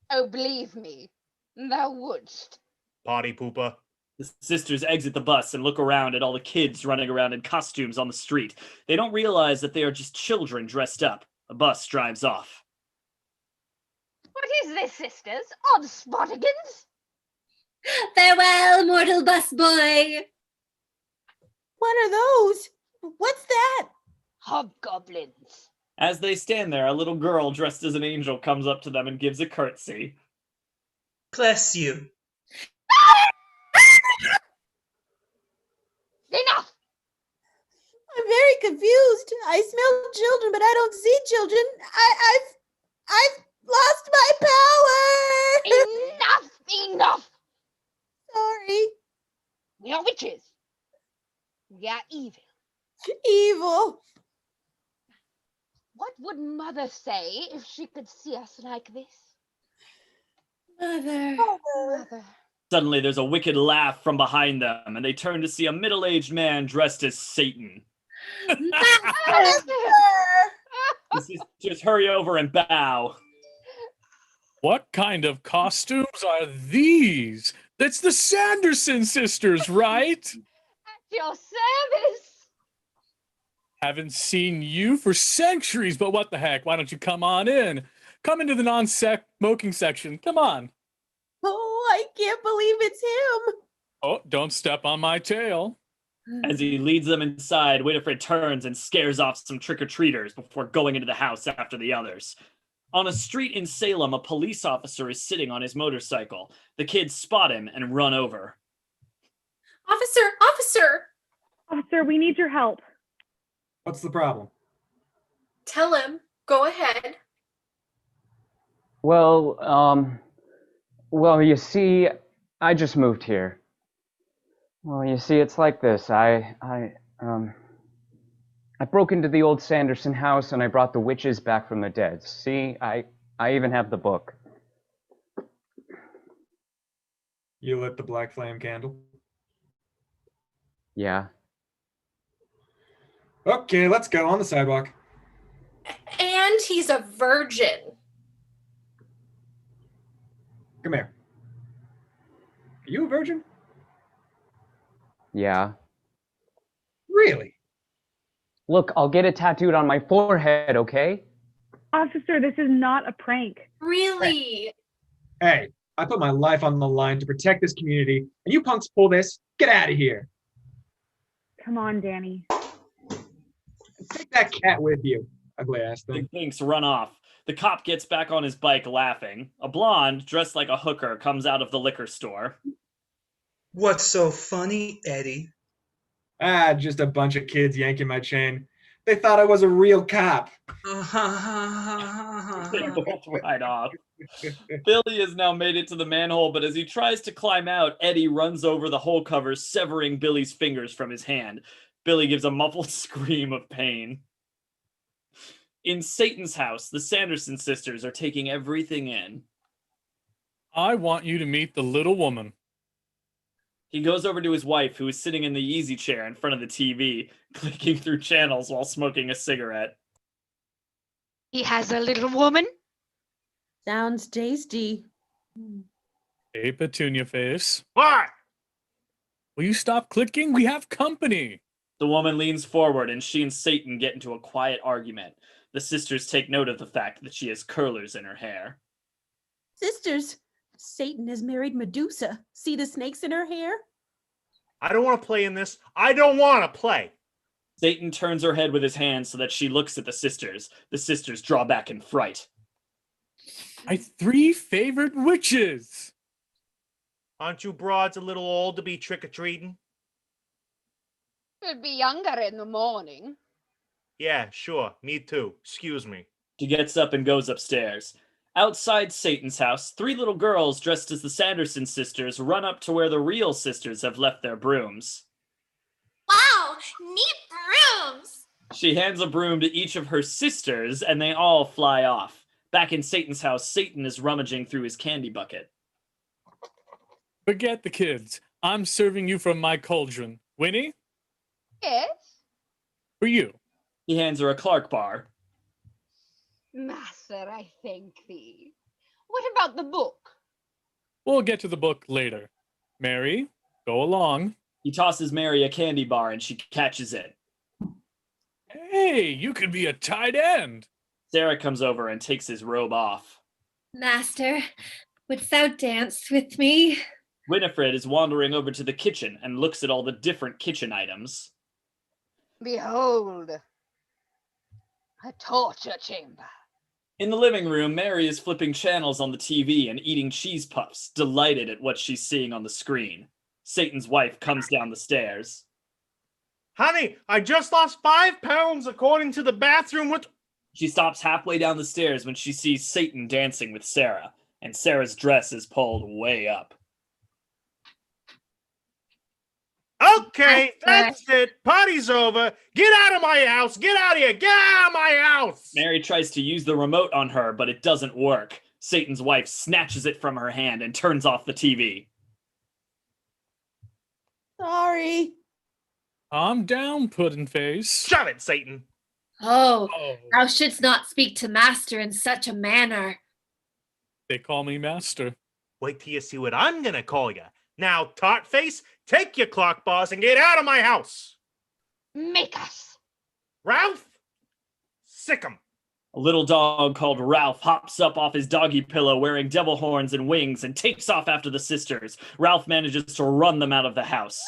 Oh, believe me, thou wouldst. Potty pooper. The sisters exit the bus and look around at all the kids running around in costumes on the street. They don't realize that they are just children dressed up. The bus drives off. What is this, sisters? Odd spottigans? Farewell, mortal bus boy. What are those? What's that? Hobgoblins. As they stand there, a little girl dressed as an angel comes up to them and gives a curtsy. Bless you. Enough! I'm very confused. I smell children, but I don't see children. I've lost my power. Enough! Sorry. We are witches. We are evil. Evil. What would Mother say if she could see us like this? Mother. Mother. Suddenly, there's a wicked laugh from behind them, and they turn to see a middle-aged man dressed as Satan. The sisters hurry over and bow. What kind of costumes are these? That's the Sanderson sisters, right? At your service. Haven't seen you for centuries, but what the heck? Why don't you come on in? Come into the non-smoking section. Come on. Oh, I can't believe it's him. Oh, don't step on my tail. As he leads them inside, Winifred turns and scares off some trick-or-treaters before going into the house after the others. On a street in Salem, a police officer is sitting on his motorcycle. The kids spot him and run over. Officer! Officer, we need your help. What's the problem? Tell him. Go ahead. Well, you see, I just moved here. Well, you see, it's like this. I broke into the old Sanderson house and I brought the witches back from the dead. See, I even have the book. You lit the black flame candle? Yeah. Okay, let's go on the sidewalk. And he's a virgin. Come here. Are you a virgin? Yeah. Really? Look, I'll get it tattooed on my forehead, okay? Officer, this is not a prank. Really? Hey, I put my life on the line to protect this community, and you punks pull this. Get out of here. Come on, Dani. Take that cat with you, ugly ass thing. The Binx run off. The cop gets back on his bike laughing. A blonde, dressed like a hooker, comes out of the liquor store. What's so funny, Eddie? Just a bunch of kids yanking my chain. They thought I was a real cop. They both ride off. Billy has now made it to the manhole, but as he tries to climb out, Eddie runs over the hole cover, severing Billy's fingers from his hand. Billy gives a muffled scream of pain. In Satan's house, the Sanderson sisters are taking everything in. I want you to meet the little woman. He goes over to his wife, who is sitting in the easy chair in front of the TV, clicking through channels while smoking a cigarette. He has a little woman? Sounds tasty. Hey, Petunia Face. What? Will you stop clicking? We have company. The woman leans forward and she and Satan get into a quiet argument. The sisters take note of the fact that she has curlers in her hair. Sisters, Satan has married Medusa. See the snakes in her hair? I don't want to play in this. I don't want to play. Satan turns her head with his hand so that she looks at the sisters. The sisters draw back in fright. My 3 favorite witches. Aren't you broads a little old to be trick-or-treating? We'll be younger in the morning. Yeah, sure. Me too. Excuse me. She gets up and goes upstairs. Outside Satan's house, 3 little girls dressed as the Sanderson sisters run up to where the real sisters have left their brooms. Wow, neat brooms! She hands a broom to each of her sisters, and they all fly off. Back in Satan's house, Satan is rummaging through his candy bucket. Forget the kids. I'm serving you from my cauldron. Winnie, Yes? for you. He hands her a Clark bar. Master, I thank thee. What about the book? We'll get to the book later. Mary, go along. He tosses Mary a candy bar, and she catches it. Hey, you could be a tight end. Sarah comes over and takes his robe off. Master, wouldst thou dance with me? Winifred is wandering over to the kitchen and looks at all the different kitchen items. Behold, a torture chamber. In the living room, Mary is flipping channels on the TV and eating cheese puffs, delighted at what she's seeing on the screen. Satan's wife comes down the stairs. Honey, I just lost 5 pounds according to the bathroom with... She stops halfway down the stairs when she sees Satan dancing with Sarah, and Sarah's dress is pulled way up. Okay, that's it. Party's over. Get out of my house. Get out of here. Get out of my house. Mary tries to use the remote on her, but it doesn't work. Satan's wife snatches it from her hand and turns off the TV. Sorry. Calm down, Puddin' Face. Shut it, Satan. Oh, thou shouldst not speak to master in such a manner. They call me Master. Wait till you see what I'm gonna call you. Now, tart face, take your clock bars and get out of my house. Make us. Ralph, sick 'em. A little dog called Ralph hops up off his doggy pillow wearing devil horns and wings and takes off after the sisters. Ralph manages to run them out of the house.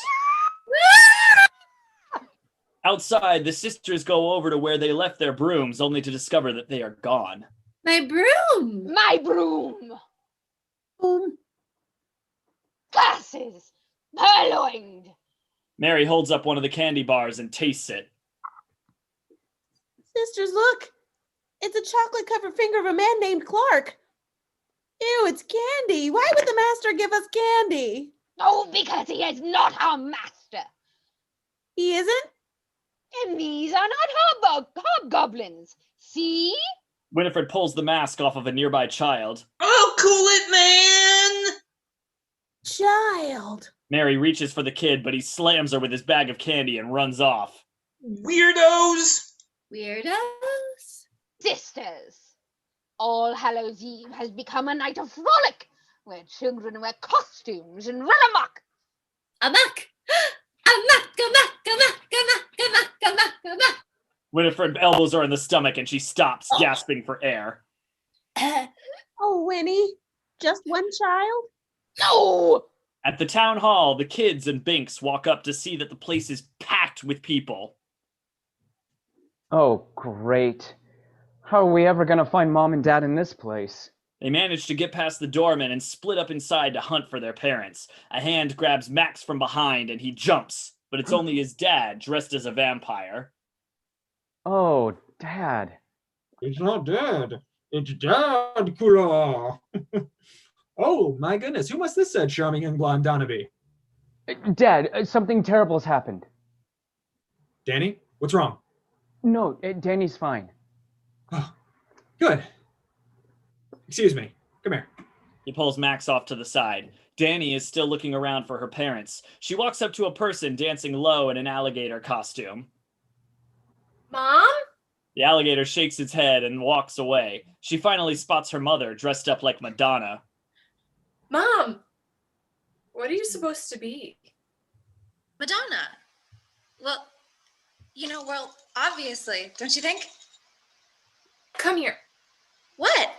Outside, the sisters go over to where they left their brooms, only to discover that they are gone. My broom! My broom! Boom. Glasses! Purloined! Mary holds up one of the candy bars and tastes it. Sisters, look. It's a chocolate-covered finger of a man named Clark. Ew, it's candy. Why would the master give us candy? Oh, because he is not our master. He isn't? And these are not hobgoblins. See? Winifred pulls the mask off of a nearby child. Oh, cool it, man! Child. Mary reaches for the kid, but he slams her with his bag of candy and runs off. Weirdos! Weirdos? Sisters. All Hallows Eve has become a night of frolic, where children wear costumes and run amok. Amok! Amok! Amok! Amok! Amok! Amok! Amok! Amok! Winifred elbows her in the stomach and she stops, gasping for air. Oh, Winnie. Just one child? No! At the town hall, the kids and Binx walk up to see that the place is packed with people. Oh, great. How are we ever gonna find Mom and Dad in this place? They manage to get past the doorman and split up inside to hunt for their parents. A hand grabs Max from behind and he jumps, but it's only his dad dressed as a vampire. Oh, Dad. It's not Dad. It's Dad, Kula. Oh, my goodness. Who must this said charming and blonde Donna be? Dad, something terrible has happened. Dani, what's wrong? No, Dani's fine. Oh, good. Excuse me. Come here. He pulls Max off to the side. Dani is still looking around for her parents. She walks up to a person dancing low in an alligator costume. Mom? The alligator shakes its head and walks away. She finally spots her mother, dressed up like Madonna. Mom, what are you supposed to be? Madonna. Well, obviously, don't you think? Come here. What?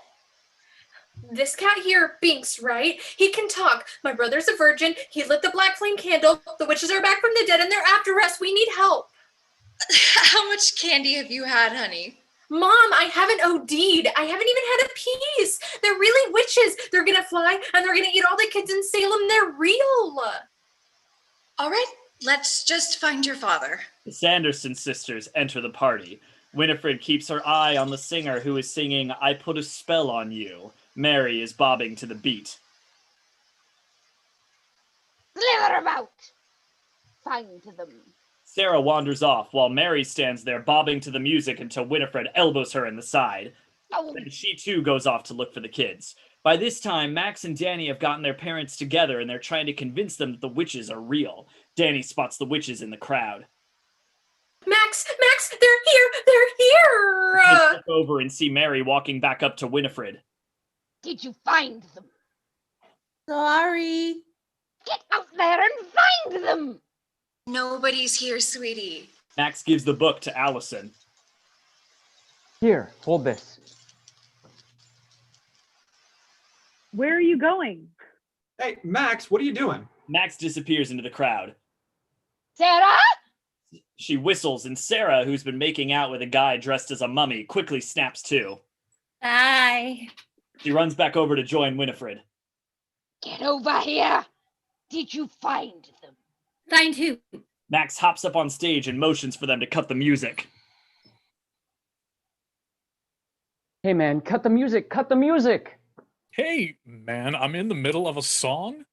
This cat here, Binx, right? He can talk. My brother's a virgin. He lit the black flame candle. The witches are back from the dead and they're after us. We need help. How much candy have you had, honey? Mom, I haven't OD'd. I haven't even had a piece. They're really witches. They're gonna fly and they're gonna eat all the kids in Salem. They're real. All right, let's just find your father. The Sanderson sisters enter the party. Winifred keeps her eye on the singer who is singing I Put a Spell on You. Mary is bobbing to the beat. Slither about. Find them. Sarah wanders off while Mary stands there bobbing to the music until Winifred elbows her in the side. Then she too goes off to look for the kids. By this time, Max and Dani have gotten their parents together and they're trying to convince them that the witches are real. Dani spots the witches in the crowd. Max, they're here. They look over and see Mary walking back up to Winifred. Did you find them? Sorry. Get out there and find them. Nobody's here, sweetie. Max gives the book to Allison. Here, hold this. Where are you going? Hey, Max, what are you doing? Max disappears into the crowd. Sarah? She whistles, and Sarah, who's been making out with a guy dressed as a mummy, quickly snaps to. Bye. She runs back over to join Winifred. Get over here. Did you find them? Find who? Max hops up on stage and motions for them to cut the music. Hey man, cut the music, cut the music! Hey, man, I'm in the middle of a song?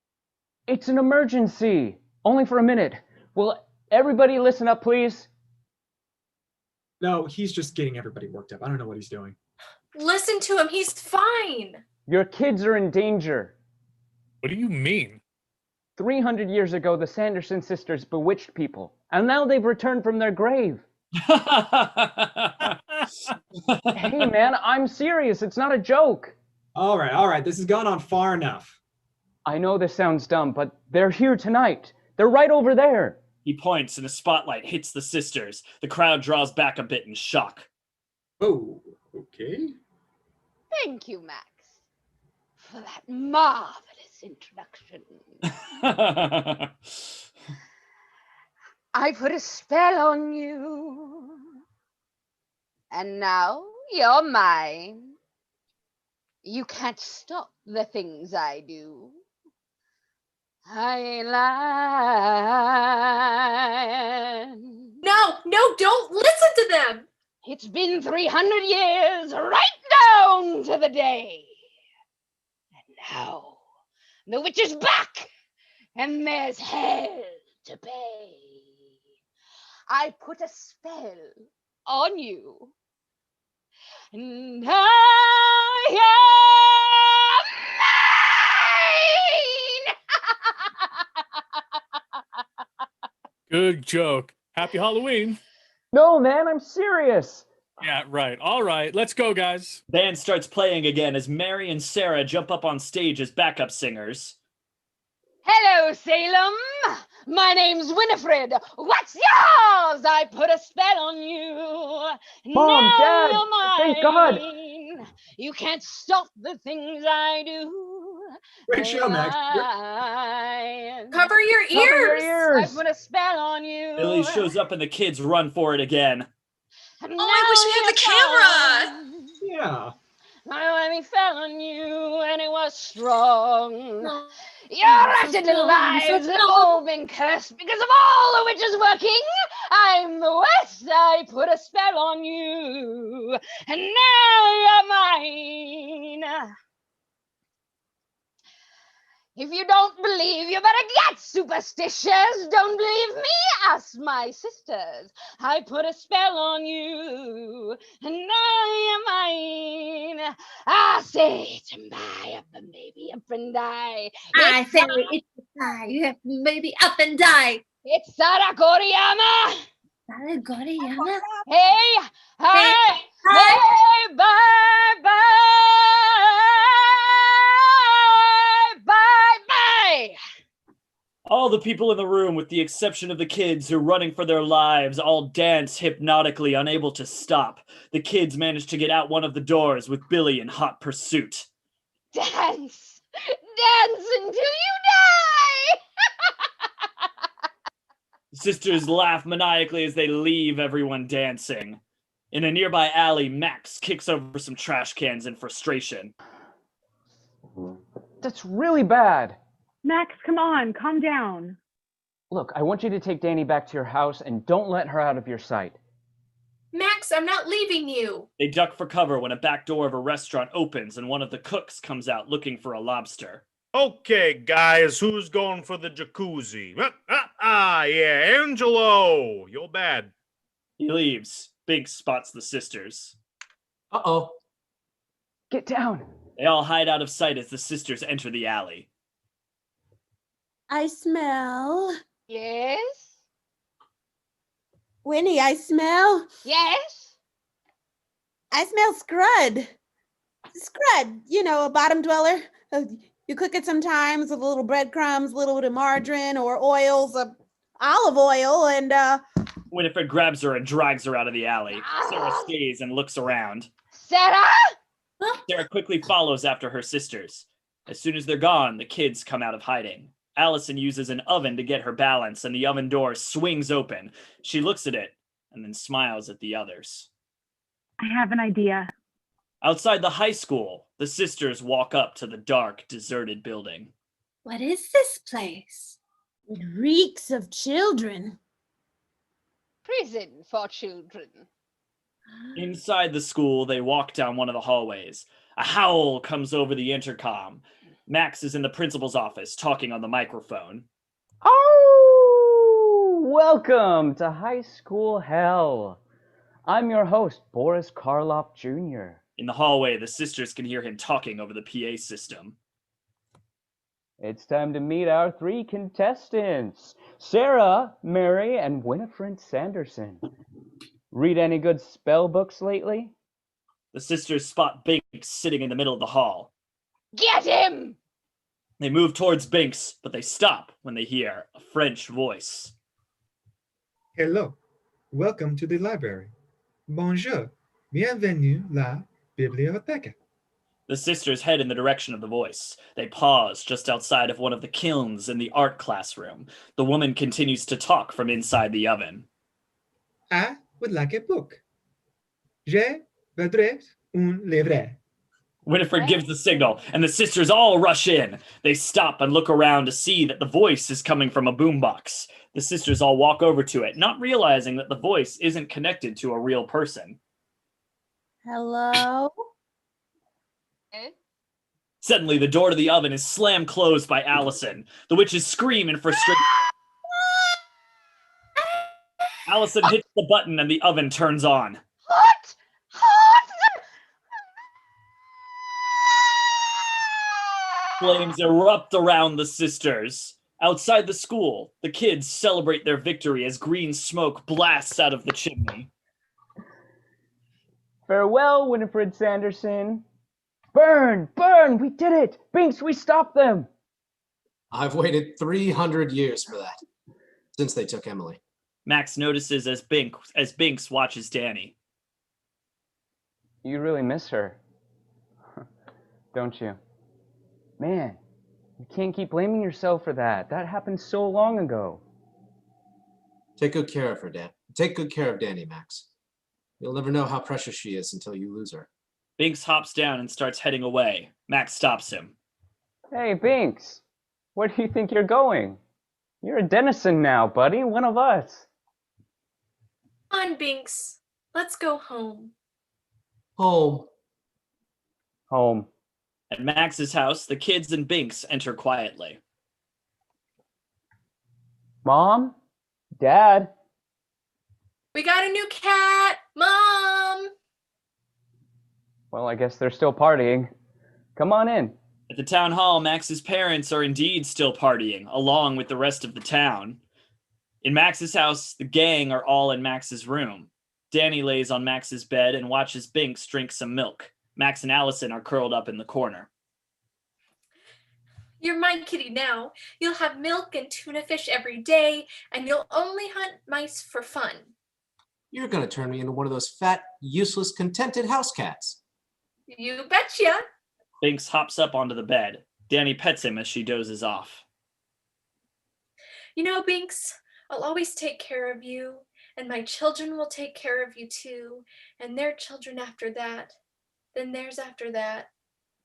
It's an emergency. Only for a minute. Will everybody listen up, please? No, he's just getting everybody worked up. I don't know what he's doing. Listen to him. He's fine. Your kids are in danger. What do you mean? 300 years ago, the Sanderson sisters bewitched people, and now they've returned from their grave. Hey, man, I'm serious. It's not a joke. All right. This has gone on far enough. I know this sounds dumb, but they're here tonight. They're right over there. He points and a spotlight hits the sisters. The crowd draws back a bit in shock. Oh, okay. Thank you, Max, for that marvelous introduction. I put a spell on you, and now you're mine. You can't stop the things I do. I lie. No, don't listen to them. It's been 300 years, right down to the day. And now, the witch is back, and there's hell to pay. I put a spell on you, and I am mine! Good joke. Happy Halloween. No, man, I'm serious. Yeah, right. All right, let's go, guys. Band starts playing again as Mary and Sarah jump up on stage as backup singers. Hello, Salem. My name's Winifred. What's yours? I put a spell on you. Mom, now Dad, you're mine. thank God. You can't stop the things I do. Great show, Max. Cover your ears. I put a spell on you. Billy shows up and the kids run for it again. Oh, I wish we had the camera. Yeah. My whammy fell on you and it was strong. Your wretched little lives have all been cursed because of all the witches working. I'm the West, I put a spell on you, and now you're mine. If you don't believe, you better get superstitious. Don't believe me? Ask my sisters. I put a spell on you, and now you're mine. I say to my up and baby up and die. I say it's die. You have to baby up and die. It's Sarakoriama. Sarakoriama. Hey, bye, bye. Bye. All the people in the room, with the exception of the kids who are running for their lives, all dance hypnotically, unable to stop. The kids manage to get out one of the doors with Billy in hot pursuit. Dance! Dance until you die! The sisters laugh maniacally as they leave everyone dancing. In a nearby alley, Max kicks over some trash cans in frustration. That's really bad. Max, come on, calm down. Look, I want you to take Dani back to your house and don't let her out of your sight. Max, I'm not leaving you. They duck for cover when a back door of a restaurant opens and one of the cooks comes out looking for a lobster. Okay, guys, who's going for the jacuzzi? Yeah, Angelo. You're bad. He leaves. Binx spots the sisters. Uh-oh. Get down. They all hide out of sight as the sisters enter the alley. I smell. Yes? Winnie, I smell. Yes? I smell scrud. Scrud, you know, a bottom dweller. You cook it sometimes with a little breadcrumbs, a little bit of margarine or oils, olive oil, and Winifred grabs her and drags her out of the alley. Sarah stays and looks around. Sarah? Sarah quickly follows after her sisters. As soon as they're gone, the kids come out of hiding. Allison uses an oven to get her balance, and the oven door swings open. She looks at it and then smiles at the others. I have an idea. Outside the high school, the sisters walk up to the dark, deserted building. What is this place? it reeks of children. Prison for children. Inside the school, they walk down one of the hallways. A howl comes over the intercom. Max is in the principal's office, talking on the microphone. Oh, welcome to high school hell. I'm your host, Boris Karloff Jr. In the hallway, the sisters can hear him talking over the PA system. It's time to meet our 3 contestants, Sarah, Mary, and Winifred Sanderson. Read any good spell books lately? The sisters spot Binx sitting in the middle of the hall. Get him! They move towards Binx, but they stop when they hear a French voice. Hello, welcome to the library. Bonjour, bienvenue la bibliothèque. The sisters head in the direction of the voice. They pause just outside of one of the kilns in the art classroom. The woman continues to talk from inside the oven. I would like a book. Je voudrais un livre. Winifred gives the signal, and the sisters all rush in. They stop and look around to see that the voice is coming from a boombox. The sisters all walk over to it, not realizing that the voice isn't connected to a real person. Hello? Suddenly, the door to the oven is slammed closed by Allison. The witches scream in frustration. Allison hits the button and the oven turns on. Hot! Flames erupt around the sisters. Outside the school, the kids celebrate their victory as green smoke blasts out of the chimney. Farewell, Winifred Sanderson. Burn! Burn! We did it! Binx, we stopped them! I've waited 300 years for that, since they took Emily. Max notices as Binx watches Dani. You really miss her, don't you? Man, you can't keep blaming yourself for that. That happened so long ago. Take good care of her, Dan. Take good care of Dani, Max. You'll never know how precious she is until you lose her. Binx hops down and starts heading away. Max stops him. Hey, Binx, where do you think you're going? You're a denizen now, buddy, one of us. Come on, Binx. Let's go home. Home. Home. At Max's house, the kids and Binx enter quietly. Mom? Dad? We got a new cat, Mom! Well, I guess they're still partying. Come on in. At the town hall, Max's parents are indeed still partying, along with the rest of the town. In Max's house, the gang are all in Max's room. Dani lays on Max's bed and watches Binx drink some milk. Max and Allison are curled up in the corner. You're my kitty now. You'll have milk and tuna fish every day, and you'll only hunt mice for fun. You're gonna turn me into one of those fat, useless, contented house cats. You betcha. Binx hops up onto the bed. Dani pets him as she dozes off. You know, Binx, I'll always take care of you, and my children will take care of you too, and their children after that, then theirs after that,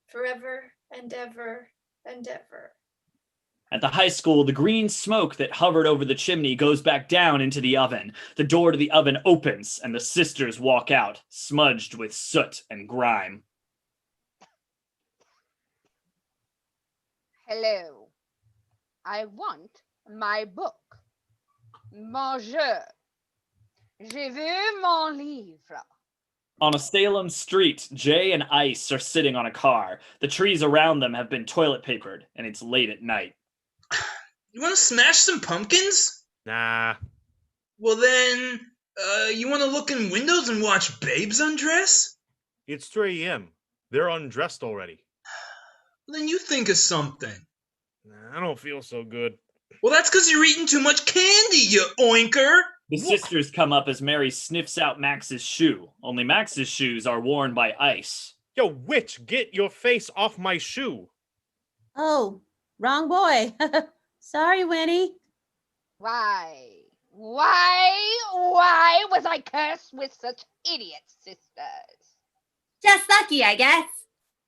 forever and ever and ever. At the high school, the green smoke that hovered over the chimney goes back down into the oven. The door to the oven opens, and the sisters walk out, smudged with soot and grime. Hello. I want my book. Bonjour. Je veux mon livre. On a Salem street, Jay and Ice are sitting on a car. The trees around them have been toilet papered, and it's late at night. You want to smash some pumpkins? Nah. Well then, you want to look in windows and watch babes undress? It's 3 a.m. They're undressed already. Then you think of something. Nah, I don't feel so good. Well, that's because you're eating too much candy, you oinker! The sisters come up as Mary sniffs out Max's shoe. Only Max's shoes are worn by Ice. Yo, witch, get your face off my shoe. Oh, wrong boy. Sorry, Winnie. Why was I cursed with such idiot sisters? Just lucky, I guess.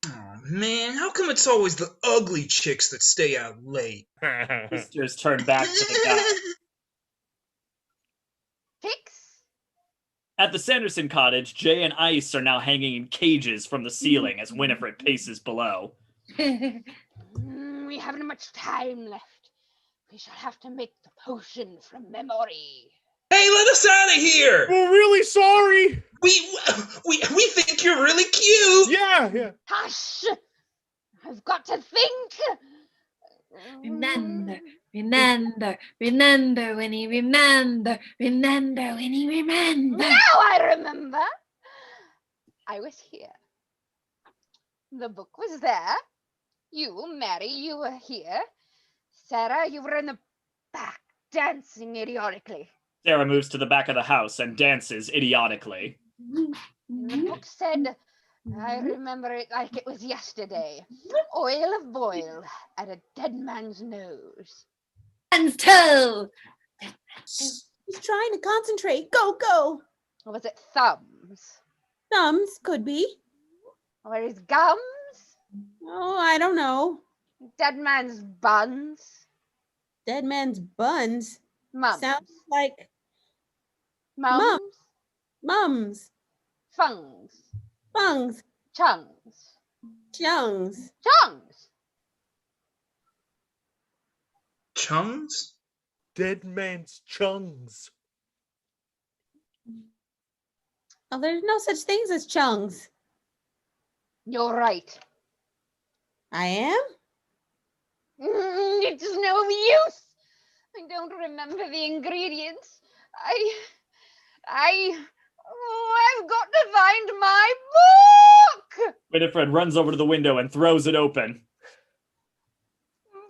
Oh man, how come it's always the ugly chicks that stay out late? Sisters turn back to the guy. Fix? At the Sanderson cottage, Jay and Ice are now hanging in cages from the ceiling as Winifred paces below. We haven't much time left. We shall have to make the potion from memory. Hey, let us out of here! We're really sorry! We think you're really cute! Yeah. Hush! I've got to think! Remember, Winnie, remember, Winnie, remember. Now I remember! I was here. The book was there. You, Mary, you were here. Sarah, you were in the back, dancing idiotically. Sarah moves to the back of the house and dances idiotically. The book said, I remember it like it was yesterday. Oil of boil at a dead man's nose. Man's toe. He's trying to concentrate. Go. Or was it thumbs? Thumbs, could be. Or his gums? Oh, I don't know. Dead man's buns? Dead man's buns. Mums. Sounds like Mums? mums. Fungs. Bungs. Chungs. Chungs. Chungs. Chungs? Dead man's chungs. Oh, there's no such things as chungs. You're right. I am? It's no use. I don't remember the ingredients. I've got to find my book! Winifred runs over to the window and throws it open. Book!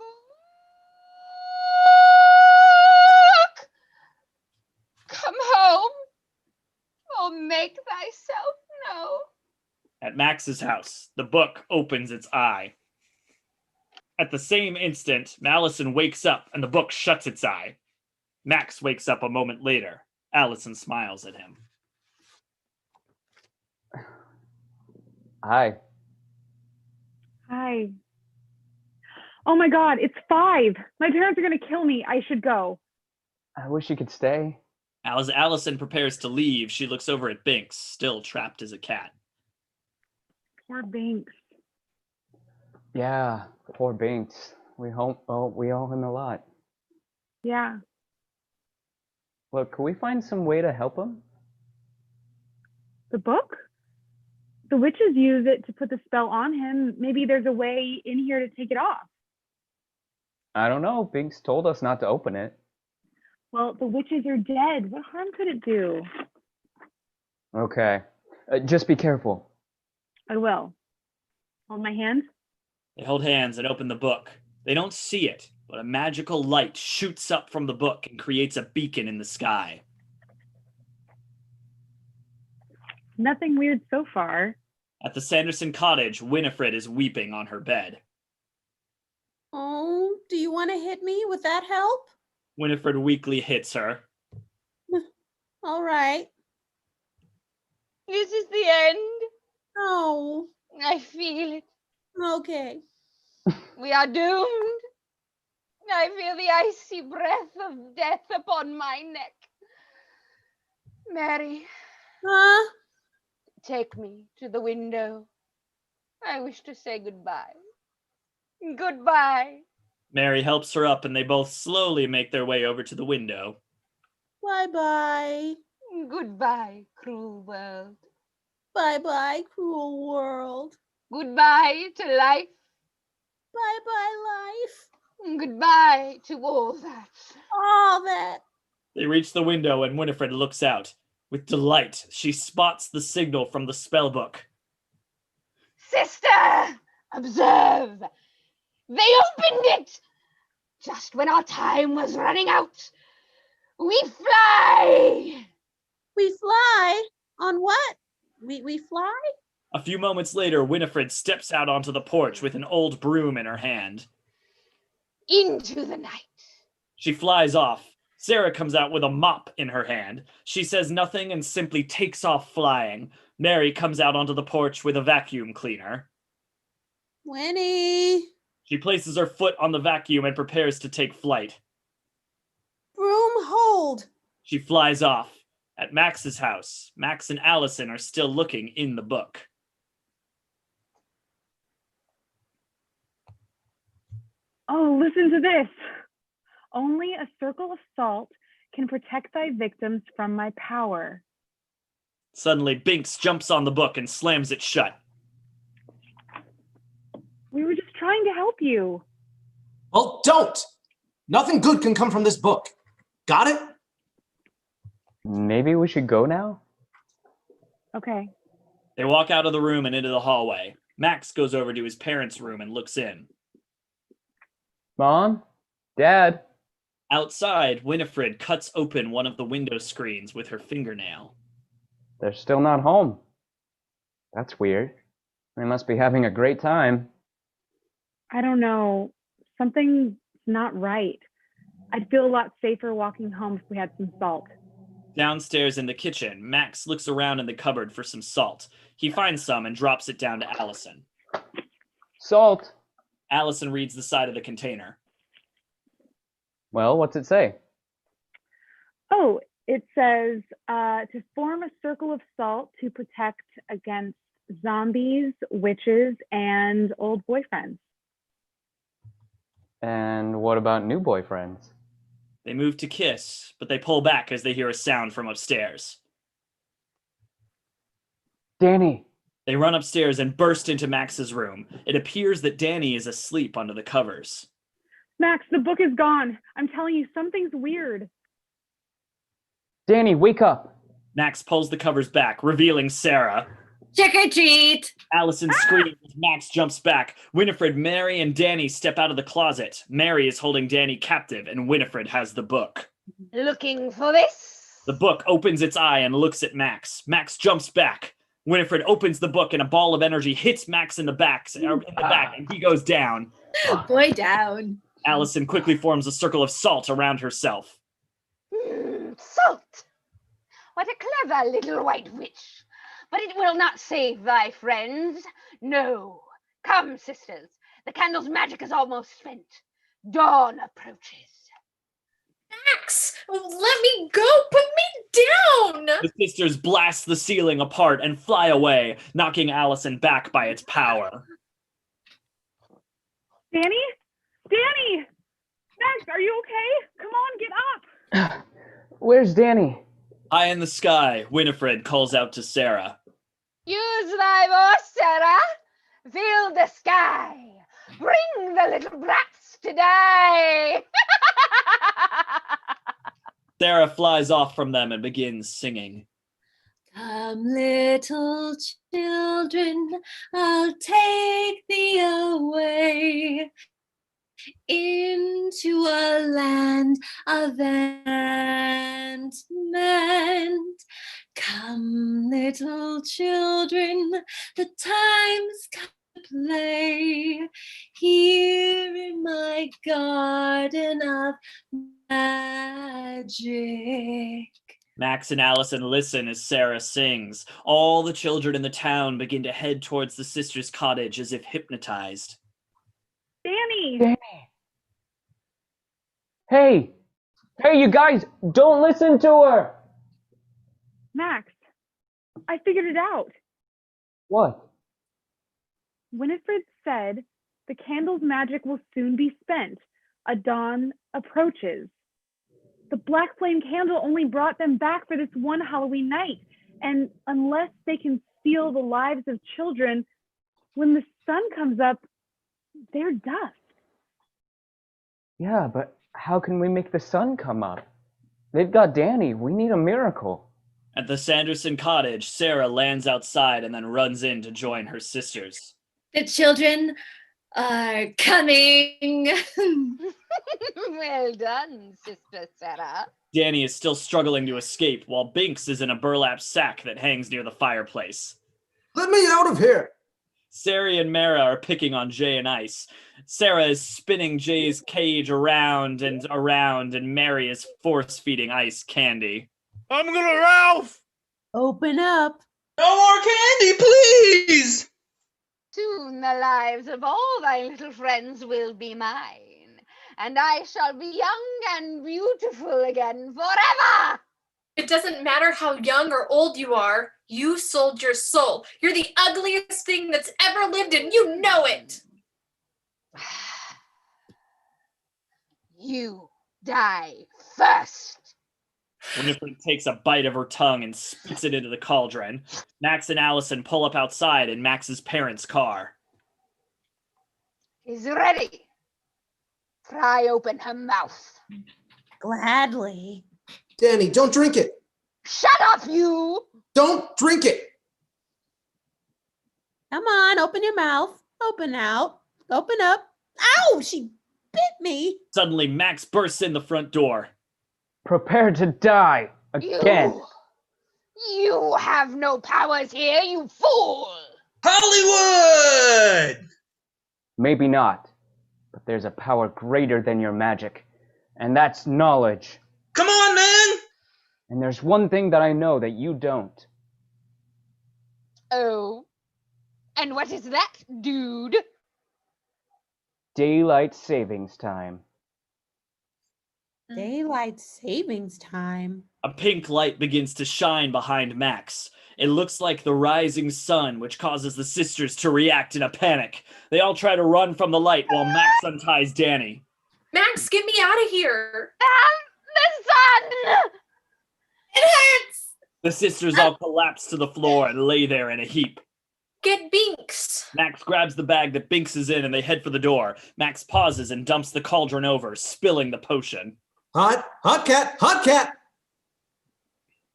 Come home, or make thyself known. At Max's house, the book opens its eye. At the same instant, Allison wakes up and the book shuts its eye. Max wakes up a moment later. Allison smiles at him. Hi. Hi. Oh my God, it's 5. My parents are going to kill me. I should go. I wish you could stay. As Allison prepares to leave, she looks over at Binx, still trapped as a cat. Poor Binx. Yeah, poor Binx. We owe him a lot. Yeah. Look, can we find some way to help him? The book? The witches use it to put the spell on him. Maybe there's a way in here to take it off. I don't know. Binx told us not to open it. Well, the witches are dead. What harm could it do? Okay. Just be careful. I will. Hold my hand. They hold hands and open the book. They don't see it, but a magical light shoots up from the book and creates a beacon in the sky. Nothing weird so far. At the Sanderson cottage, Winifred is weeping on her bed. Oh, do you want to hit me? Would that help? Winifred weakly hits her. All right. This is the end. Oh, I feel it. okay. We are doomed. I feel the icy breath of death upon my neck. Mary, Huh? take me to the window. I wish to say goodbye. Goodbye. Mary helps her up and they both slowly make their way over to the window. Bye-bye. Goodbye, cruel world. Bye-bye, cruel world. Goodbye to life. Bye-bye, life. Goodbye to all that. All that. They reach the window and Winifred looks out. With delight, she spots the signal from the spell book. Sister, observe. They opened it just when our time was running out. We fly. We fly? On what? We fly? A few moments later, Winifred steps out onto the porch with an old broom in her hand. Into the night. She flies off. Sarah comes out with a mop in her hand. She says nothing and simply takes off flying. Mary comes out onto the porch with a vacuum cleaner. Winnie. She places her foot on the vacuum and prepares to take flight. Broom hold. She flies off. At Max's house, Max and Allison are still looking in the book. Oh, listen to this. Only a circle of salt can protect thy victims from my power. Suddenly, Binx jumps on the book and slams it shut. We were just trying to help you. Well, don't! Nothing good can come from this book. Got it? Maybe we should go now? Okay. They walk out of the room and into the hallway. Max goes over to his parents' room and looks in. Mom? Dad? Outside, Winifred cuts open one of the window screens with her fingernail. They're still not home. That's weird. They must be having a great time. I don't know. Something's not right. I'd feel a lot safer walking home if we had some salt. Downstairs in the kitchen, Max looks around in the cupboard for some salt. He finds some and drops it down to Allison. Salt! Allison reads the side of the container. Well, what's it say? Oh, it says to form a circle of salt to protect against zombies, witches, and old boyfriends. And what about new boyfriends? They move to kiss, but they pull back as they hear a sound from upstairs. Dani! They run upstairs and burst into Max's room. It appears that Dani is asleep under the covers. Max, the book is gone. I'm telling you, something's weird. Dani, wake up! Max pulls the covers back, revealing Sarah. Trick or treat! Allison screams as Max jumps back. Winifred, Mary, and Dani step out of the closet. Mary is holding Dani captive, and Winifred has the book. Looking for this? The book opens its eye and looks at Max. Max jumps back. Winifred opens the book, and a ball of energy hits Max in the back, and he goes down. Boy down. Allison quickly forms a circle of salt around herself. Salt! What a clever little white witch. But it will not save thy friends. No. Come, sisters. The candle's magic is almost spent. Dawn approaches. Max, let me go. Put me down. The sisters blast the ceiling apart and fly away, knocking Allison back by its power. Dani? Dani! Max, are you okay? Come on, get up! Where's Dani? High in the sky, Winifred calls out to Sarah. Use thy voice, Sarah. Fill the sky. Bring the little brats to die. Sarah flies off from them and begins singing. Come, little children, I'll take thee away into a land of enchantment. Come, little children, the time's come to play here in my garden of magic. Max and Allison listen as Sarah sings. All the children in the town begin to head towards the sisters' cottage as if hypnotized. Dani! Hey! Hey, you guys! Don't listen to her! Max, I figured it out. What? Winifred said the candle's magic will soon be spent. A dawn approaches. The black flame candle only brought them back for this one Halloween night. And unless they can steal the lives of children, when the sun comes up, they're dust. Yeah, but how can we make the sun come up? They've got Dani. We need a miracle. At the Sanderson cottage, Sarah lands outside and then runs in to join her sisters. The children are coming. Well done, Sister Sarah. Dani is still struggling to escape, while Binx is in a burlap sack that hangs near the fireplace. Let me out of here! Sari and Mara are picking on Jay and Ice. Sarah is spinning Jay's cage around, and Mary is force-feeding Ice candy. I'm gonna Ralph! Open up. No more candy, please! Soon the lives of all thy little friends will be mine, and I shall be young and beautiful again forever! It doesn't matter how young or old you are, you sold your soul. You're the ugliest thing that's ever lived, and you know it! You die first! Winifred takes a bite of her tongue and spits it into the cauldron. Max and Allison pull up outside in Max's parents' car. Is ready. Pry open her mouth. Gladly. Dani, don't drink it. Shut up, you! Don't drink it. Come on, open your mouth. Open out. Open up. Ow, she bit me. Suddenly, Max bursts in the front door. Prepare to die again. You have no powers here, you fool! Hollywood! Maybe not, but there's a power greater than your magic, and that's knowledge. Come on, man! And there's one thing that I know that you don't. Oh, and what is that, dude? Daylight savings time. Daylight savings time. A pink light begins to shine behind Max. It looks like the rising sun, which causes the sisters to react in a panic. They all try to run from the light while Max unties Dani. Max, get me out of here! The sun! It hurts! The sisters all collapse to the floor and lay there in a heap. Get Binx! Max grabs the bag that Binx is in and they head for the door. Max pauses and dumps the cauldron over, spilling the potion. Hot cat, hot cat!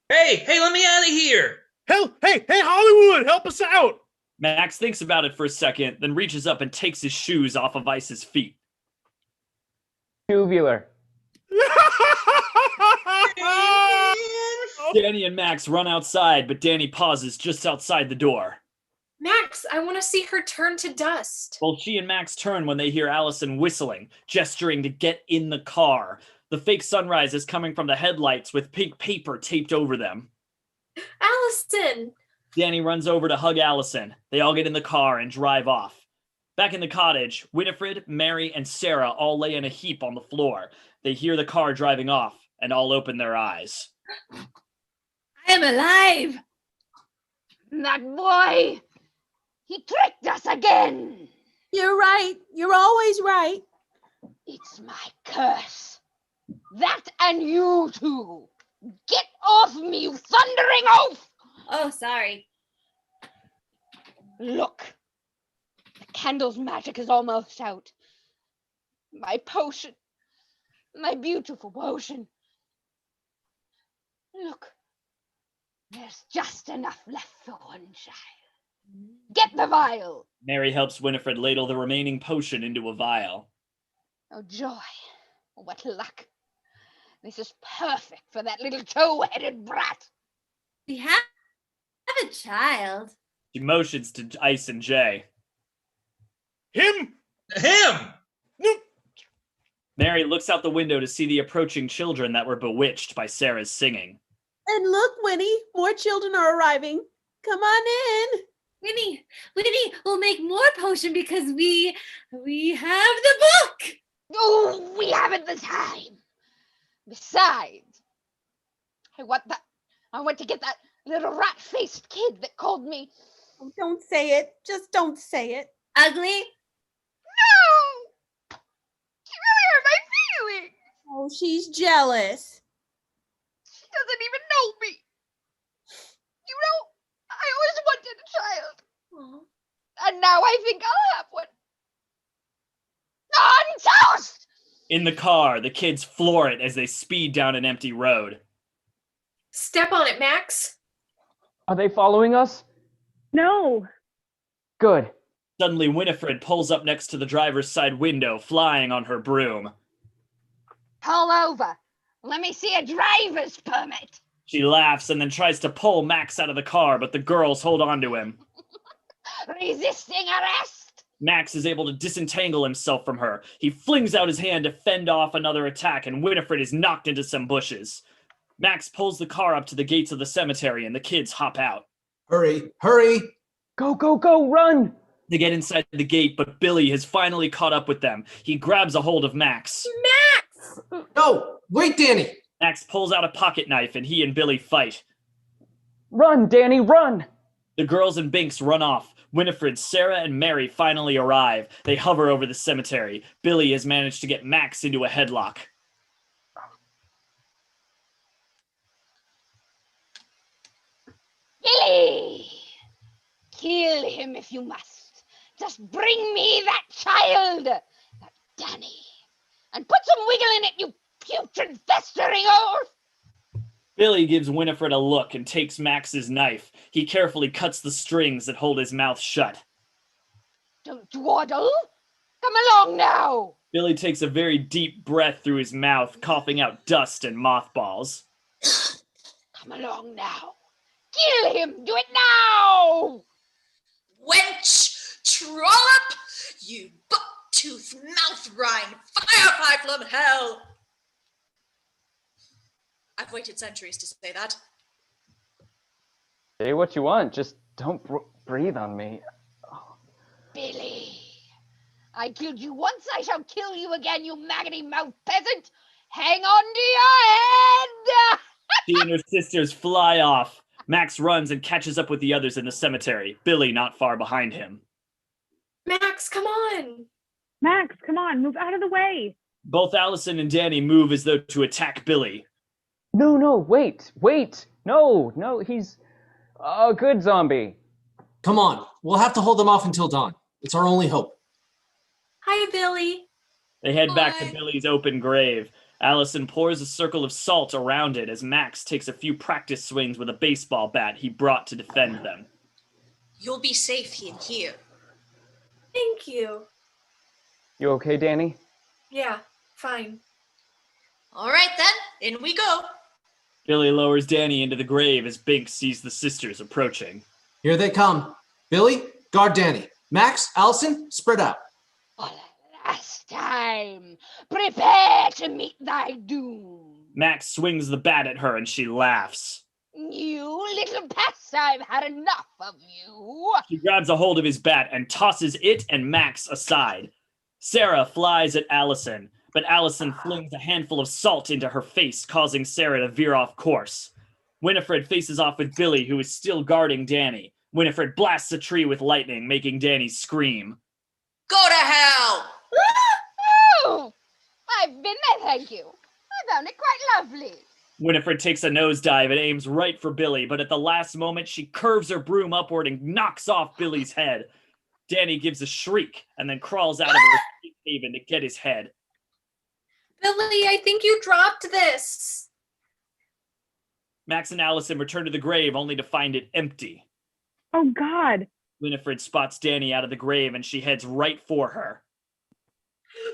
Hey, let me out of here! Hey, Hollywood, help us out! Max thinks about it for a second, then reaches up and takes his shoes off of Ice's feet. Tubular. Dani and Max run outside, but Dani pauses just outside the door. Max, I want to see her turn to dust. Well, she and Max turn when they hear Allison whistling, gesturing to get in the car. The fake sunrise is coming from the headlights with pink paper taped over them. Allison! Dani runs over to hug Allison. They all get in the car and drive off. Back in the cottage, Winifred, Mary, and Sarah all lay in a heap on the floor. They hear the car driving off and all open their eyes. I am alive! That boy! He tricked us again! You're right. You're always right. It's my curse. That and you too. Get off me, you thundering oaf! Oh, sorry. Look. The candle's magic is almost out. My potion. My beautiful potion. Look. There's just enough left for one child. Get the vial. Mary helps Winifred ladle the remaining potion into a vial. Oh, joy. What luck. This is perfect for that little tow-headed brat. We have a child. She motions to Ice and Jay. Him? Him! Mary looks out the window to see the approaching children that were bewitched by Sarah's singing. And look, Winnie, more children are arriving. Come on in. Winnie, we'll make more potion because we have the book. Oh, we haven't the time. Besides, I want to get that little rat-faced kid that called me. Oh, don't say it. Just don't say it. Ugly? No! She really hurt my feelings. Oh, she's jealous. She doesn't even know me. You know, I always wanted a child. Aww. And now I think I'll have one. On toast! In the car, the kids floor it as they speed down an empty road. Step on it, Max. Are they following us? No. Good. Suddenly, Winifred pulls up next to the driver's side window, flying on her broom. Pull over. Let me see a driver's permit. She laughs and then tries to pull Max out of the car, but the girls hold on to him. Resisting arrest. Max is able to disentangle himself from her. He flings out his hand to fend off another attack, and Winifred is knocked into some bushes. Max pulls the car up to the gates of the cemetery, and the kids hop out. Hurry, hurry! Go, go, go, run! They get inside the gate, but Billy has finally caught up with them. He grabs a hold of Max. Max! No, wait, Dani! Max pulls out a pocket knife, and he and Billy fight. Run, Dani, run! The girls and Binx run off. Winifred, Sarah, and Mary finally arrive. They hover over the cemetery. Billy has managed to get Max into a headlock. Billy! Kill him if you must. Just bring me that child, that Dani, and put some wiggle in it, you putrid festering oaf! Billy gives Winifred a look and takes Max's knife. He carefully cuts the strings that hold his mouth shut. Don't dawdle. Come along now. Billy takes a very deep breath through his mouth, coughing out dust and mothballs. Come along now. Kill him. Do it now. Wench, trollop, you buck-toothed mouth-rind firefly from hell. I've waited centuries to say that. Say what you want, just don't breathe on me. Oh. Billy, I killed you once, I shall kill you again, you maggoty-mouthed peasant. Hang on to your head! She and her sisters fly off. Max runs and catches up with the others in the cemetery, Billy not far behind him. Max, come on. Max, come on, move out of the way. Both Allison and Dani move as though to attack Billy. No, wait. No, he's a good zombie. Come on, we'll have to hold them off until dawn. It's our only hope. Hi, Billy. They head back to Billy's open grave. Allison pours a circle of salt around it as Max takes a few practice swings with a baseball bat he brought to defend them. You'll be safe in here. Thank you. You okay, Dani? Yeah, fine. All right, then. In we go. Billy lowers Dani into the grave as Binx sees the sisters approaching. Here they come. Billy, guard Dani. Max, Allison, spread out. For the last time, prepare to meet thy doom. Max swings the bat at her and she laughs. You little pest, I've had enough of you. She grabs a hold of his bat and tosses it and Max aside. Sarah flies at Allison, but Allison flings a handful of salt into her face, causing Sarah to veer off course. Winifred faces off with Billy, who is still guarding Dani. Winifred blasts a tree with lightning, making Dani scream. Go to hell! Oh, I've been there, thank you. I found it quite lovely. Winifred takes a nosedive and aims right for Billy, but at the last moment, she curves her broom upward and knocks off Billy's head. Dani gives a shriek and then crawls out of her haven to get his head. Billy, I think you dropped this. Max and Allison return to the grave only to find it empty. Oh, God. Winifred spots Dani out of the grave and she heads right for her.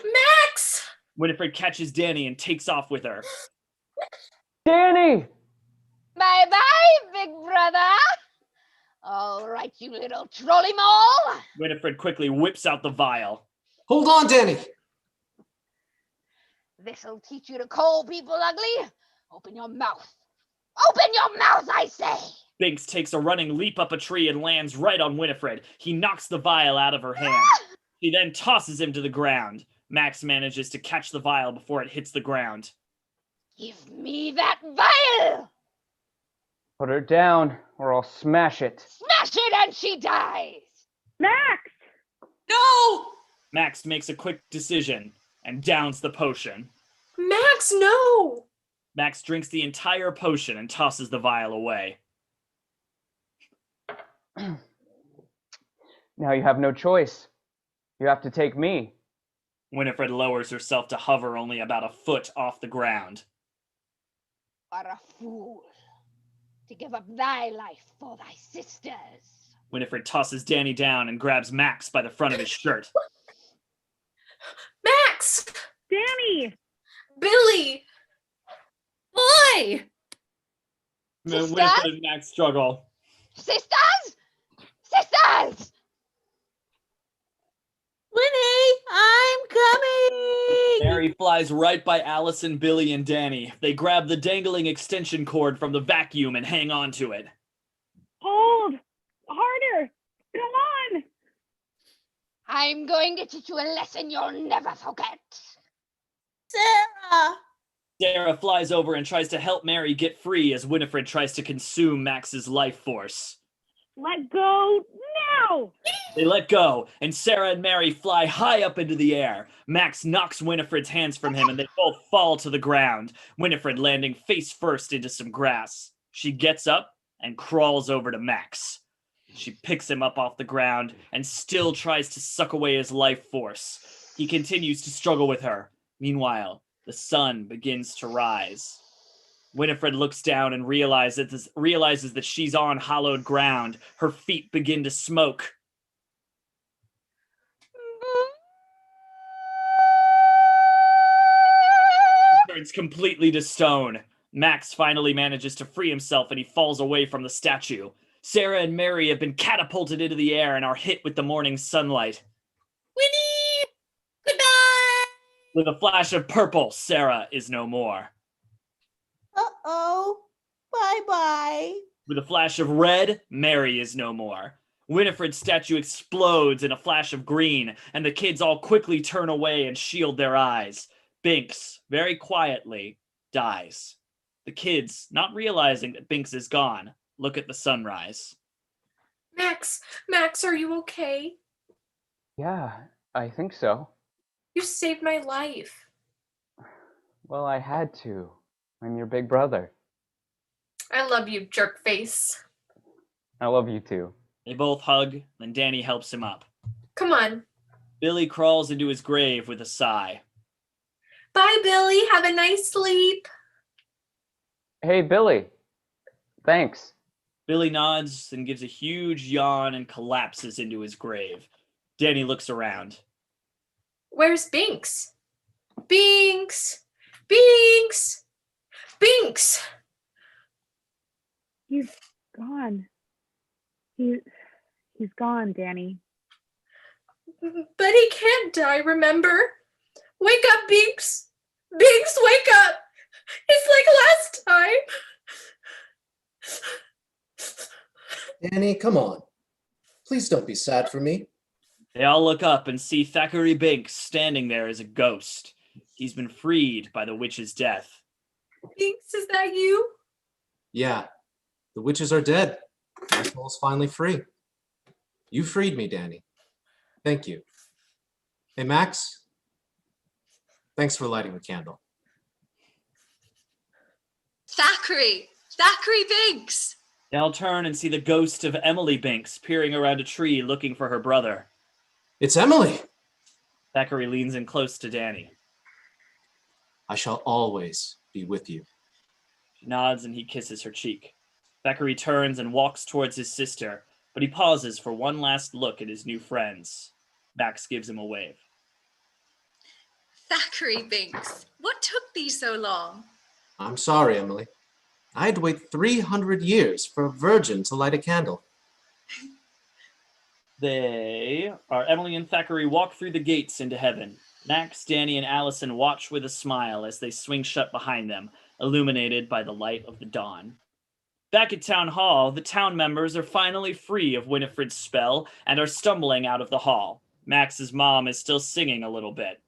Max! Winifred catches Dani and takes off with her. Dani! Bye-bye, big brother. All right, you little trolley mole. Winifred quickly whips out the vial. Hold on, Dani! This'll teach you to call people ugly. Open your mouth. Open your mouth, I say! Binx takes a running leap up a tree and lands right on Winifred. He knocks the vial out of her hand. He then tosses him to the ground. Max manages to catch the vial before it hits the ground. Give me that vial! Put her down, or I'll smash it. Smash it and she dies! Max! No! Max makes a quick decision and downs the potion. Max, no! Max drinks the entire potion and tosses the vial away. Now you have no choice. You have to take me. Winifred lowers herself to hover only about a foot off the ground. Are a fool to give up thy life for thy sisters. Winifred tosses Dani down and grabs Max by the front of his shirt. Max! Dani! Billy! Boy! Winifred and Max struggle. Sisters! Sisters! Winnie, I'm coming! Mary flies right by Allison, Billy, and Dani. They grab the dangling extension cord from the vacuum and hang on to it. Hold! Harder! Come on! I'm going to teach you a lesson you'll never forget. Sarah! Sarah flies over and tries to help Mary get free as Winifred tries to consume Max's life force. Let go now! They let go, and Sarah and Mary fly high up into the air. Max knocks Winifred's hands from him, and they both fall to the ground, Winifred landing face first into some grass. She gets up and crawls over to Max. She picks him up off the ground and still tries to suck away his life force. He continues to struggle with her. Meanwhile, the sun begins to rise. Winifred looks down and realizes that she's on hallowed ground. Her feet begin to smoke. She turns completely to stone. Max finally manages to free himself and he falls away from the statue. Sarah and Mary have been catapulted into the air and are hit with the morning sunlight. Winnie! Goodbye! With a flash of purple, Sarah is no more. Uh-oh. Bye-bye. With a flash of red, Mary is no more. Winifred's statue explodes in a flash of green, and the kids all quickly turn away and shield their eyes. Binx, very quietly, dies. The kids, not realizing that Binx is gone, look at the sunrise. Max, are you okay? Yeah, I think so. You saved my life. Well, I had to. I'm your big brother. I love you, jerk face. I love you too. They both hug, then Dani helps him up. Come on. Billy crawls into his grave with a sigh. Bye, Billy. Have a nice sleep. Hey, Billy. Thanks. Billy nods and gives a huge yawn and collapses into his grave. Dani looks around. Where's Binx? Binx! Binx! Binx! He's gone. He's gone, Dani. But he can't die, remember? Wake up, Binx! Binx, wake up! It's like last time. Dani, come on. Please don't be sad for me. They all look up and see Thackery Binx standing there as a ghost. He's been freed by the witch's death. Binx, is that you? Yeah, the witches are dead. My soul's finally free. You freed me, Dani. Thank you. Hey, Max. Thanks for lighting the candle. Thackery! Thackery Binx! They all turn and see the ghost of Emily Binx peering around a tree looking for her brother. It's Emily! Thackery leans in close to Dani. I shall always be with you. She nods and he kisses her cheek. Thackery turns and walks towards his sister, but he pauses for one last look at his new friends. Max gives him a wave. Thackery, Binx. What took thee so long? I'm sorry, Emily. I had to wait 300 years for a virgin to light a candle. Emily and Thackery walk through the gates into heaven. Max, Dani, and Allison watch with a smile as they swing shut behind them, illuminated by the light of the dawn. Back at Town Hall, the town members are finally free of Winifred's spell and are stumbling out of the hall. Max's mom is still singing a little bit.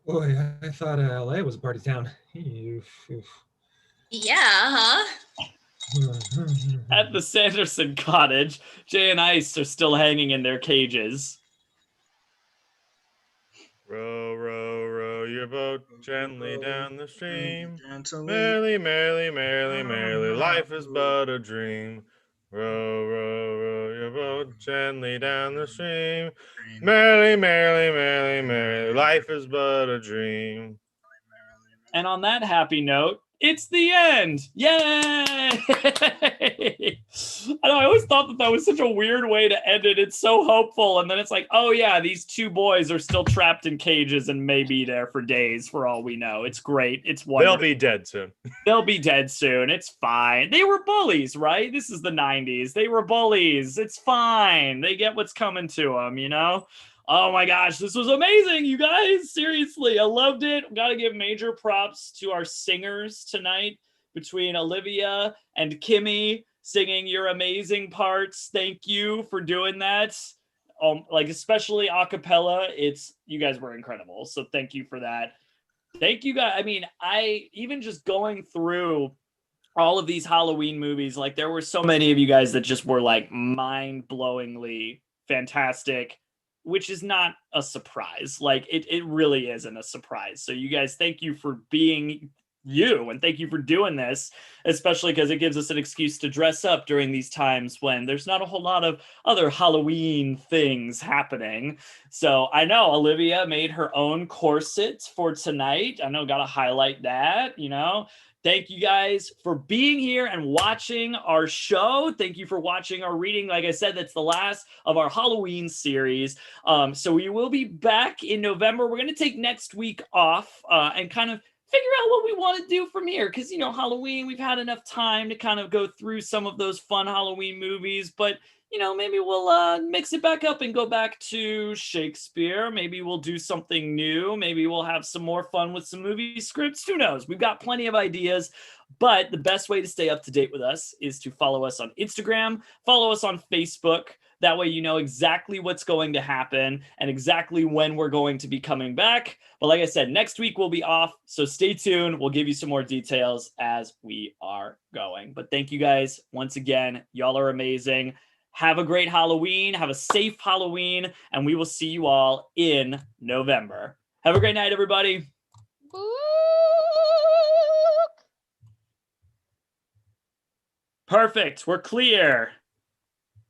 Boy, I thought LA was a party town. Yeah, huh? At the Sanderson cottage, Jay and Ice are still hanging in their cages. Row, row, row your boat gently down the stream. Merrily, merrily, merrily, merrily, life is but a dream. Row, row, row your boat gently down the stream. Merrily, merrily, merrily, merrily, life is but a dream. And on that happy note, it's the end! Yay! I know, I always thought that was such a weird way to end it. It's so hopeful, and then it's like, oh yeah, these two boys are still trapped in cages and may be there for days for all we know. It's great. It's wonderful. They'll be dead soon. They'll be dead soon. It's fine. They were bullies, right? This is the 90s. They were bullies. It's fine. They get what's coming to them, you know? Oh my gosh, this was amazing, you guys. Seriously, I loved it. Got to give major props to our singers tonight, between Olivia and Kimmy singing your amazing parts. Thank you for doing that. Like especially a cappella, you guys were incredible. So thank you for that. Thank you guys. I mean, I even just going through all of these Halloween movies, like there were so many of you guys that just were like mind-blowingly fantastic, which is not a surprise. Like it really isn't a surprise. So you guys, thank you for being you, and thank you for doing this, especially because it gives us an excuse to dress up during these times when there's not a whole lot of other Halloween things happening. So I know Olivia made her own corset for tonight. I know, gotta highlight that, you know. Thank you guys for being here and watching our show. Thank you for watching our reading. Like I said, that's the last of our Halloween series. So we will be back in November. We're going to take next week off and kind of figure out what we want to do from here. Because, you know, Halloween, we've had enough time to kind of go through some of those fun Halloween movies. But, you know, maybe we'll mix it back up and go back to Shakespeare. Maybe we'll do something new. Maybe we'll have some more fun with some movie scripts. Who knows? We've got plenty of ideas. But the best way to stay up to date with us is to follow us on Instagram, follow us on Facebook. That way you know exactly what's going to happen and exactly when we're going to be coming back. But like I said, next week we'll be off, so stay tuned. We'll give you some more details as we are going. But thank you guys once again. Y'all are amazing. Have a great Halloween. Have a safe Halloween, and we will see you all in November. Have a great night, everybody. Perfect. We're clear.